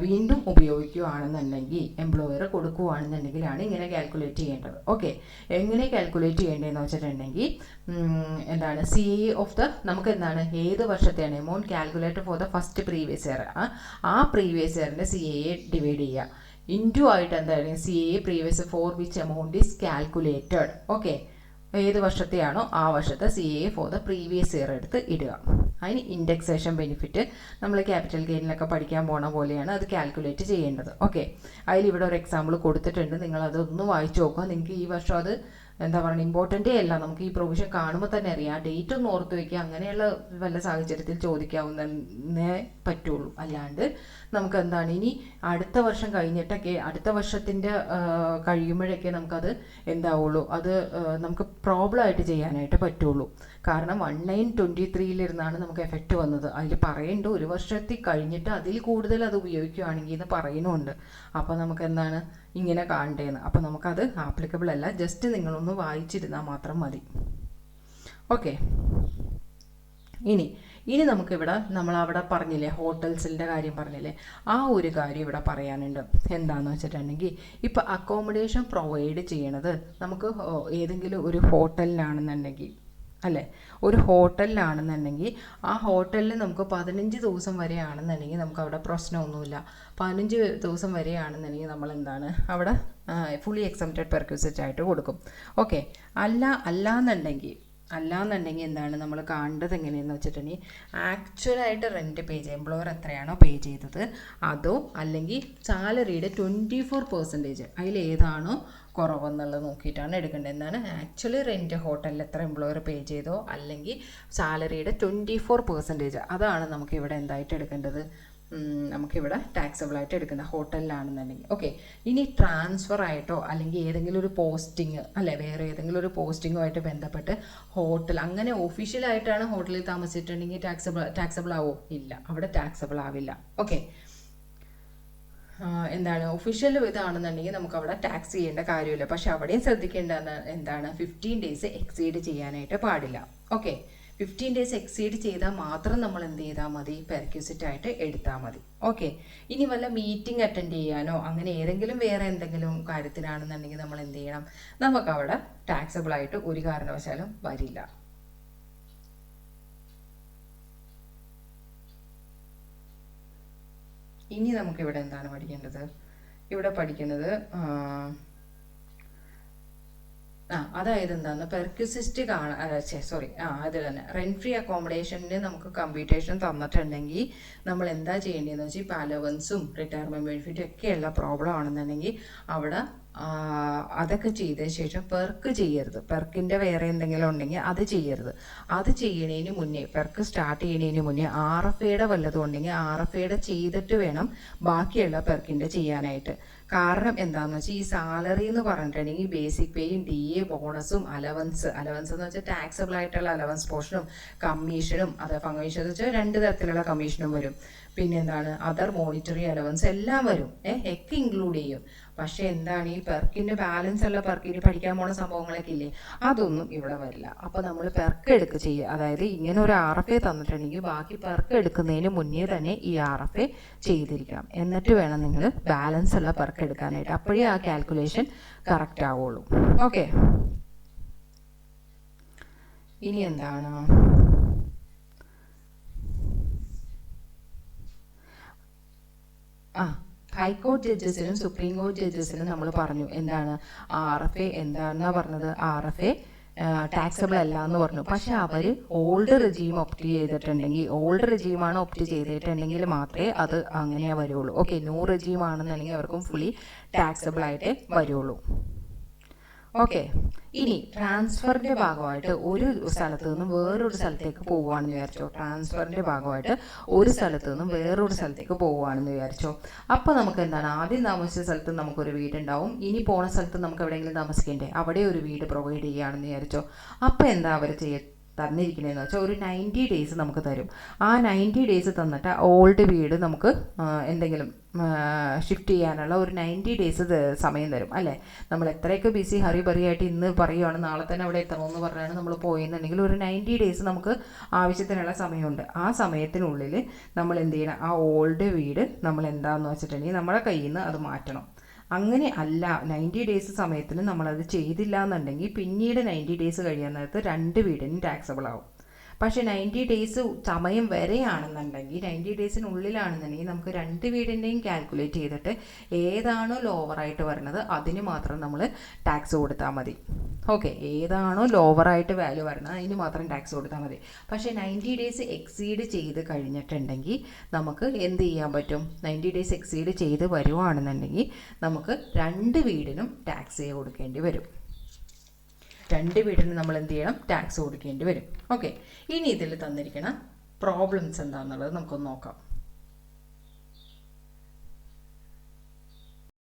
വീണ്ടും ഉപയോഗിക്കുകയാണെന്നുണ്ടെങ്കിൽ, എംപ്ലോയർ കൊടുക്കുകയാണെന്നുണ്ടെങ്കിലാണ് ഇങ്ങനെ കാൽക്കുലേറ്റ് ചെയ്യേണ്ടത്. ഓക്കെ, എങ്ങനെ കാൽക്കുലേറ്റ് ചെയ്യേണ്ടതെന്ന് വെച്ചിട്ടുണ്ടെങ്കിൽ എന്താണ് CA ഓഫ് ദ, നമുക്ക് എന്താണ് ഏത് വർഷത്തെയാണ് amount calculated for the first previous year, ആ പ്രീവിയസ് ഇയറിൻ്റെ CA ഡിവൈഡ് ചെയ്യുക. ഇൻറ്റു ആയിട്ട് എന്താണ് CA previous for which amount is calculated. Okay, ഏത് വർഷത്തെയാണോ ആ വർഷത്തെ CA for the previous year എടുത്ത് ഇടുക. അതിന് ഇൻഡെക്സേഷൻ ബെനിഫിറ്റ് നമ്മൾ ക്യാപിറ്റൽ ഗെയിനിലൊക്കെ പഠിക്കാൻ പോണ പോലെയാണ് അത് കാൽക്കുലേറ്റ് ചെയ്യേണ്ടത്. ഓക്കെ, അതിലിവിടെ ഒരു എക്സാമ്പിൾ കൊടുത്തിട്ടുണ്ട്, നിങ്ങളതൊന്ന് വായിച്ചു നോക്കുക. നിങ്ങൾക്ക് ഈ വർഷം അത് എന്താ പറയുക ഇമ്പോർട്ടൻ്റേ അല്ല, നമുക്ക് ഈ പ്രൊവിഷൻ കാണുമ്പോൾ തന്നെ അറിയാം. ഡേറ്റ് ഒന്ന് ഓർത്ത് വയ്ക്കുക, അങ്ങനെയുള്ള വല്ല സാഹചര്യത്തിൽ ചോദിക്കാവുന്നേ പറ്റുള്ളൂ. അല്ലാണ്ട് നമുക്ക് എന്താണ് ഇനി അടുത്ത വർഷം കഴിഞ്ഞിട്ടൊക്കെ, അടുത്ത വർഷത്തിൻ്റെ കഴിയുമ്പോഴൊക്കെ നമുക്കത് എന്താവുള്ളൂ, അത് നമുക്ക് പ്രോബ്ലം ആയിട്ട് ചെയ്യാനായിട്ട് പറ്റുള്ളൂ. കാരണം 1/9/23 ഇരുന്നാണ് നമുക്ക് എഫക്റ്റ് വന്നത്. അതിൽ പറയുന്നുണ്ട് ഒരു വർഷത്തിൽ കഴിഞ്ഞിട്ട് അതിൽ കൂടുതൽ അത് ഉപയോഗിക്കുകയാണെങ്കിൽ എന്ന് പറയുന്നുണ്ട്. അപ്പോൾ നമുക്ക് എന്താണ് ഇങ്ങനെ കാണേണ്ടതെന്ന്. അപ്പോൾ നമുക്കത് ആപ്ലിക്കബിൾ അല്ല. ജസ്റ്റ് നിങ്ങളൊന്ന് വായിച്ചിരുന്നാൽ മാത്രം മതി. ഓക്കെ, ഇനി നമുക്കിവിടെ നമ്മളവിടെ പറഞ്ഞില്ലേ, ഹോട്ടൽസിൻ്റെ കാര്യം പറഞ്ഞില്ലേ, ആ ഒരു കാര്യം ഇവിടെ പറയാനുണ്ട്. എന്താണെന്ന് വെച്ചിട്ടുണ്ടെങ്കിൽ ഇപ്പോൾ അക്കോമഡേഷൻ പ്രൊവൈഡ് ചെയ്യണത് നമുക്ക് ഏതെങ്കിലും ഒരു ഹോട്ടലിലാണെന്നുണ്ടെങ്കിൽ, അല്ലേ, ഒരു ഹോട്ടലിലാണെന്നുണ്ടെങ്കിൽ ആ ഹോട്ടലിൽ നമുക്ക് 15 ദിവസം വരെ ആണെന്നുണ്ടെങ്കിൽ നമുക്ക് അവിടെ പ്രശ്നമൊന്നുമില്ല. 15 ദിവസം വരെയാണെന്നുണ്ടെങ്കിൽ നമ്മൾ എന്താണ് അവിടെ ഫുള്ളി എക്സംപ്റ്റഡ് പെർക്യൂസിറ്റ് ആയിട്ട് കൊടുക്കും. ഓക്കെ, അല്ലാന്നുണ്ടെങ്കിൽ എന്താണ് നമ്മൾ കാണേണ്ടത് എങ്ങനെയെന്ന് വെച്ചിട്ടുണ്ടെങ്കിൽ ആക്ച്വലായിട്ട് റെൻറ്റ് പേ ചെയ്യുക, എംപ്ലോയർ എത്രയാണോ പേ ചെയ്തത് അതോ അല്ലെങ്കിൽ സാലറിയുടെ 24% അതിലേതാണോ കുറവെന്നുള്ളത് നോക്കിയിട്ടാണ് എടുക്കേണ്ടത്. എന്താണ് ആക്ച്വലി റെൻറ്റ് ഹോട്ടലിൽ എത്ര എംപ്ലോയർ പേ ചെയ്തോ അല്ലെങ്കിൽ സാലറിയുടെ 24% അതാണ് നമുക്കിവിടെ എന്തായിട്ട് എടുക്കേണ്ടത്, നമുക്കിവിടെ ടാക്സബിളായിട്ട് എടുക്കുന്ന ഹോട്ടലിലാണെന്നുണ്ടെങ്കിൽ. ഓക്കെ, ഇനി ട്രാൻസ്ഫർ ആയിട്ടോ അല്ലെങ്കിൽ ഏതെങ്കിലും ഒരു പോസ്റ്റിങ്, അല്ലെ വേറെ ഏതെങ്കിലും ഒരു പോസ്റ്റിങ്ങുമായിട്ട് ബന്ധപ്പെട്ട് ഹോട്ടൽ അങ്ങനെ ഒഫീഷ്യലായിട്ടാണ് ഹോട്ടലിൽ താമസിച്ചിട്ടുണ്ടെങ്കിൽ ടാക്സബിൾ ആവോ? ഇല്ല, അവിടെ ടാക്സബിൾ ആവില്ല. ഓക്കെ, എന്താണ് ഒഫീഷ്യൽ ഇതാണെന്നുണ്ടെങ്കിൽ നമുക്ക് അവിടെ ടാക്സ് ചെയ്യേണ്ട കാര്യമില്ല. പക്ഷെ അവിടെയും ശ്രദ്ധിക്കേണ്ട എന്താണ് 15 ഡേയ്സ് എക്സീഡ് ചെയ്യാനായിട്ട് പാടില്ല. ഓക്കെ, 15 ഡേയ്സ് എക്സീഡ് ചെയ്താൽ മാത്രം നമ്മൾ എന്ത് ചെയ്താൽ മതി, പെർക്യൂസിറ്റ് ആയിട്ട് എടുത്താൽ മതി. ഓക്കെ, ഇനി വല്ല മീറ്റിംഗ് അറ്റൻഡ് ചെയ്യാനോ അങ്ങനെ ഏതെങ്കിലും വേറെ എന്തെങ്കിലും കാര്യത്തിനാണെന്നുണ്ടെങ്കിൽ നമ്മൾ എന്ത് ചെയ്യണം, നമുക്കവിടെ ടാക്സബിൾ ആയിട്ട് ഒരു കാരണവശാലും വരില്ല. ഇനി നമുക്കിവിടെ എന്താണ് പഠിക്കേണ്ടത്, ഇവിടെ പഠിക്കുന്നത് അതായത് എന്താണ് പെർക്യൂസിസ്റ്റ് അതിൽ തന്നെ റെന്റ് ഫ്രീ അക്കോമഡേഷന് നമുക്ക് കമ്പ്യൂട്ടേഷൻ തന്നിട്ടുണ്ടെങ്കിൽ നമ്മൾ എന്താ ചെയ്യേണ്ടതെന്ന് വെച്ചാൽ ഇപ്പോൾ അലവൻസും റിട്ടയർമെൻറ്റ് ബെനിഫിറ്റും ഒക്കെയുള്ള പ്രോബ്ലം ആണെന്നുണ്ടെങ്കിൽ അവിടെ അതൊക്കെ ചെയ്തതിന് ശേഷം പെർക്ക് ചെയ്യരുത്. പെർക്കിൻ്റെ വേറെ എന്തെങ്കിലും ഉണ്ടെങ്കിൽ അത് ചെയ്യരുത്. അത് ചെയ്യണതിന് മുന്നേ, പെർക്ക് സ്റ്റാർട്ട് ചെയ്യുന്നതിന് മുന്നേ RFAയുടെ വല്ലതും ഉണ്ടെങ്കിൽ RFAയുടെ ചെയ്തിട്ട് വേണം ബാക്കിയുള്ള പെർക്കിൻ്റെ ചെയ്യാനായിട്ട്. കാരണം എന്താണെന്ന് വെച്ചാൽ ഈ സാലറി എന്ന് പറഞ്ഞിട്ടുണ്ടെങ്കിൽ ബേസിക് പേയും DA ബോണസും അലവൻസ് എന്ന് വെച്ചാൽ ടാക്സബിൾ ആയിട്ടുള്ള അലവൻസ് പോർഷനും കമ്മീഷനും, അത് കമ്മീഷൻ എന്ന് വെച്ചാൽ 2 തരത്തിലുള്ള കമ്മീഷനും വരും. പിന്നെ എന്താണ് അതർ മോണിറ്ററി അലവൻസ് എല്ലാം വരും, ഒക്കെ ഇൻക്ലൂഡ് ചെയ്യും. പക്ഷെ എന്താണ് ഈ പെർക്കിൻ്റെ ബാലൻസ് ഉള്ള പെർക്കിന് പഠിക്കാൻ പോണ സംഭവങ്ങളൊക്കെ ഇല്ലേ, അതൊന്നും ഇവിടെ വരില്ല. അപ്പോൾ നമ്മൾ പെർക്ക് എടുക്കുക ചെയ്യുക, അതായത് ഇങ്ങനെ ഒരു RFA തന്നിട്ടുണ്ടെങ്കിൽ ബാക്കി പെർക്ക് എടുക്കുന്നതിന് മുന്നേ തന്നെ ഈ RFA ചെയ്തിരിക്കണം. എന്നിട്ട് വേണം നിങ്ങൾ ബാലൻസ് ഉള്ള പെർക്ക് എടുക്കാനായിട്ട്. അപ്പോഴേ ആ കാൽക്കുലേഷൻ കറക്റ്റ് ആവുള്ളൂ. ഓക്കെ, ഇനി എന്താണ് ഹൈക്കോടതി ജഡ്ജസിനും സുപ്രീം കോടതി ജഡ്ജസിനും നമ്മൾ പറഞ്ഞു എന്താണ് RFA എന്താണെന്നാ പറഞ്ഞത്, RFA ടാക്സബിൾ അല്ല എന്ന് പറഞ്ഞു. പക്ഷെ അവർ ഓൾഡ് റെജീം ഒപ്റ്റ് ചെയ്തിട്ടുണ്ടെങ്കിൽ, ഓൾഡ് റെജീമാണ് ഒപ്റ്റ് ചെയ്തിട്ടുണ്ടെങ്കിൽ മാത്രമേ അത് അങ്ങനെ വരുള്ളൂ. ഓക്കെ, ന്യൂ റെജീം ആണെന്നുണ്ടെങ്കിൽ അവർക്കും ഫുള്ളി ടാക്സബിൾ ആയിട്ട് വരുള്ളൂ. ഓക്കെ, ഇനി ട്രാൻസ്ഫറിൻ്റെ ഭാഗമായിട്ട് ഒരു സ്ഥലത്ത് നിന്നും വേറൊരു സ്ഥലത്തേക്ക് പോവുകയാണെന്ന് വിചാരിച്ചോ. ട്രാൻസ്ഫറിൻ്റെ ഭാഗമായിട്ട് ഒരു സ്ഥലത്ത് നിന്നും വേറൊരു സ്ഥലത്തേക്ക് പോവുകയാണെന്ന് വിചാരിച്ചോ. അപ്പോൾ നമുക്ക് എന്താണ്, ആദ്യം താമസിച്ച സ്ഥലത്ത് നമുക്കൊരു വീടുണ്ടാവും, ഇനി പോണ സ്ഥലത്ത് നമുക്ക് എവിടെയെങ്കിലും താമസിക്കേണ്ടേ, അവിടെ ഒരു വീട് പ്രൊവൈഡ് ചെയ്യുകയാണെന്ന് വിചാരിച്ചോ. അപ്പോൾ എന്താ അവർ തന്നിരിക്കുന്നതെന്ന് വെച്ചാൽ ഒരു 90 ഡേയ്സ് നമുക്ക് തരും. ആ 90 ഡേയ്സ് തന്നിട്ട് ഓൾഡ് വീട് നമുക്ക് എന്തെങ്കിലും ഷിഫ്റ്റ് ചെയ്യാനുള്ള ഒരു 90 ഡേയ്സ് സമയം തരും അല്ലേ. നമ്മൾ എത്രയൊക്കെ ബിസി ഹറി ബറിയായിട്ട് ഇന്ന് പറയുകയാണ് നാളെ തന്നെ അവിടെ എത്തണമെന്ന് പറഞ്ഞാണ് നമ്മൾ പോയെന്നുണ്ടെങ്കിൽ ഒരു 90 ഡേയ്സ് നമുക്ക് ആവശ്യത്തിനുള്ള സമയമുണ്ട്. ആ സമയത്തിനുള്ളിൽ നമ്മൾ എന്ത് ചെയ്യണം, ആ ഓൾഡ് വീട് നമ്മൾ എന്താണെന്ന് വെച്ചിട്ടുണ്ടെങ്കിൽ നമ്മുടെ കയ്യിൽ നിന്ന് അത് മാറ്റണം. അങ്ങനെ അല്ല 90 ഡേയ്സ് സമയത്തിന് നമ്മളത് ചെയ്തില്ല എന്നുണ്ടെങ്കിൽ പിന്നീട് 90 ഡേയ്സ് കഴിയാൻ നേരത്ത് 2 വീടിനും ടാക്സബിൾ ആവും. പക്ഷേ 90 ഡേയ്സ് സമയം വരെയാണെന്നുണ്ടെങ്കിൽ 90 ഡേയ്സിനുള്ളിലാണെന്നുണ്ടെങ്കിൽ നമുക്ക് 2 വീടിൻ്റെയും കാൽക്കുലേറ്റ് ചെയ്തിട്ട് ഏതാണോ ലോവറായിട്ട് വരുന്നത് അതിന് മാത്രം നമ്മൾ ടാക്സ് കൊടുത്താൽ മതി. ഓക്കെ, ഏതാണോ ലോവറായിട്ട് വാല്യൂ വരുന്നത് അതിന് മാത്രം ടാക്സ് കൊടുത്താൽ മതി. പക്ഷേ 90 ഡേയ്സ് എക്സീഡ് ചെയ്ത് കഴിഞ്ഞിട്ടുണ്ടെങ്കിൽ നമുക്ക് എന്ത് ചെയ്യാൻ പറ്റും, 90 ഡേയ്സ് എക്സീഡ് ചെയ്ത് വരുവാണെന്നുണ്ടെങ്കിൽ നമുക്ക് 2 വീടിനും ടാക്സ് കൊടുക്കേണ്ടി വരും. 2 വീടിന് നമ്മൾ എന്ത് ചെയ്യണം, ടാക്സ് കൊടുക്കേണ്ടി വരും. ഓക്കെ, ഇനി ഇതിൽ തന്നിരിക്കുന്ന പ്രോബ്ലംസ് എന്താണെന്നുള്ളത് നമുക്കൊന്ന് നോക്കാം.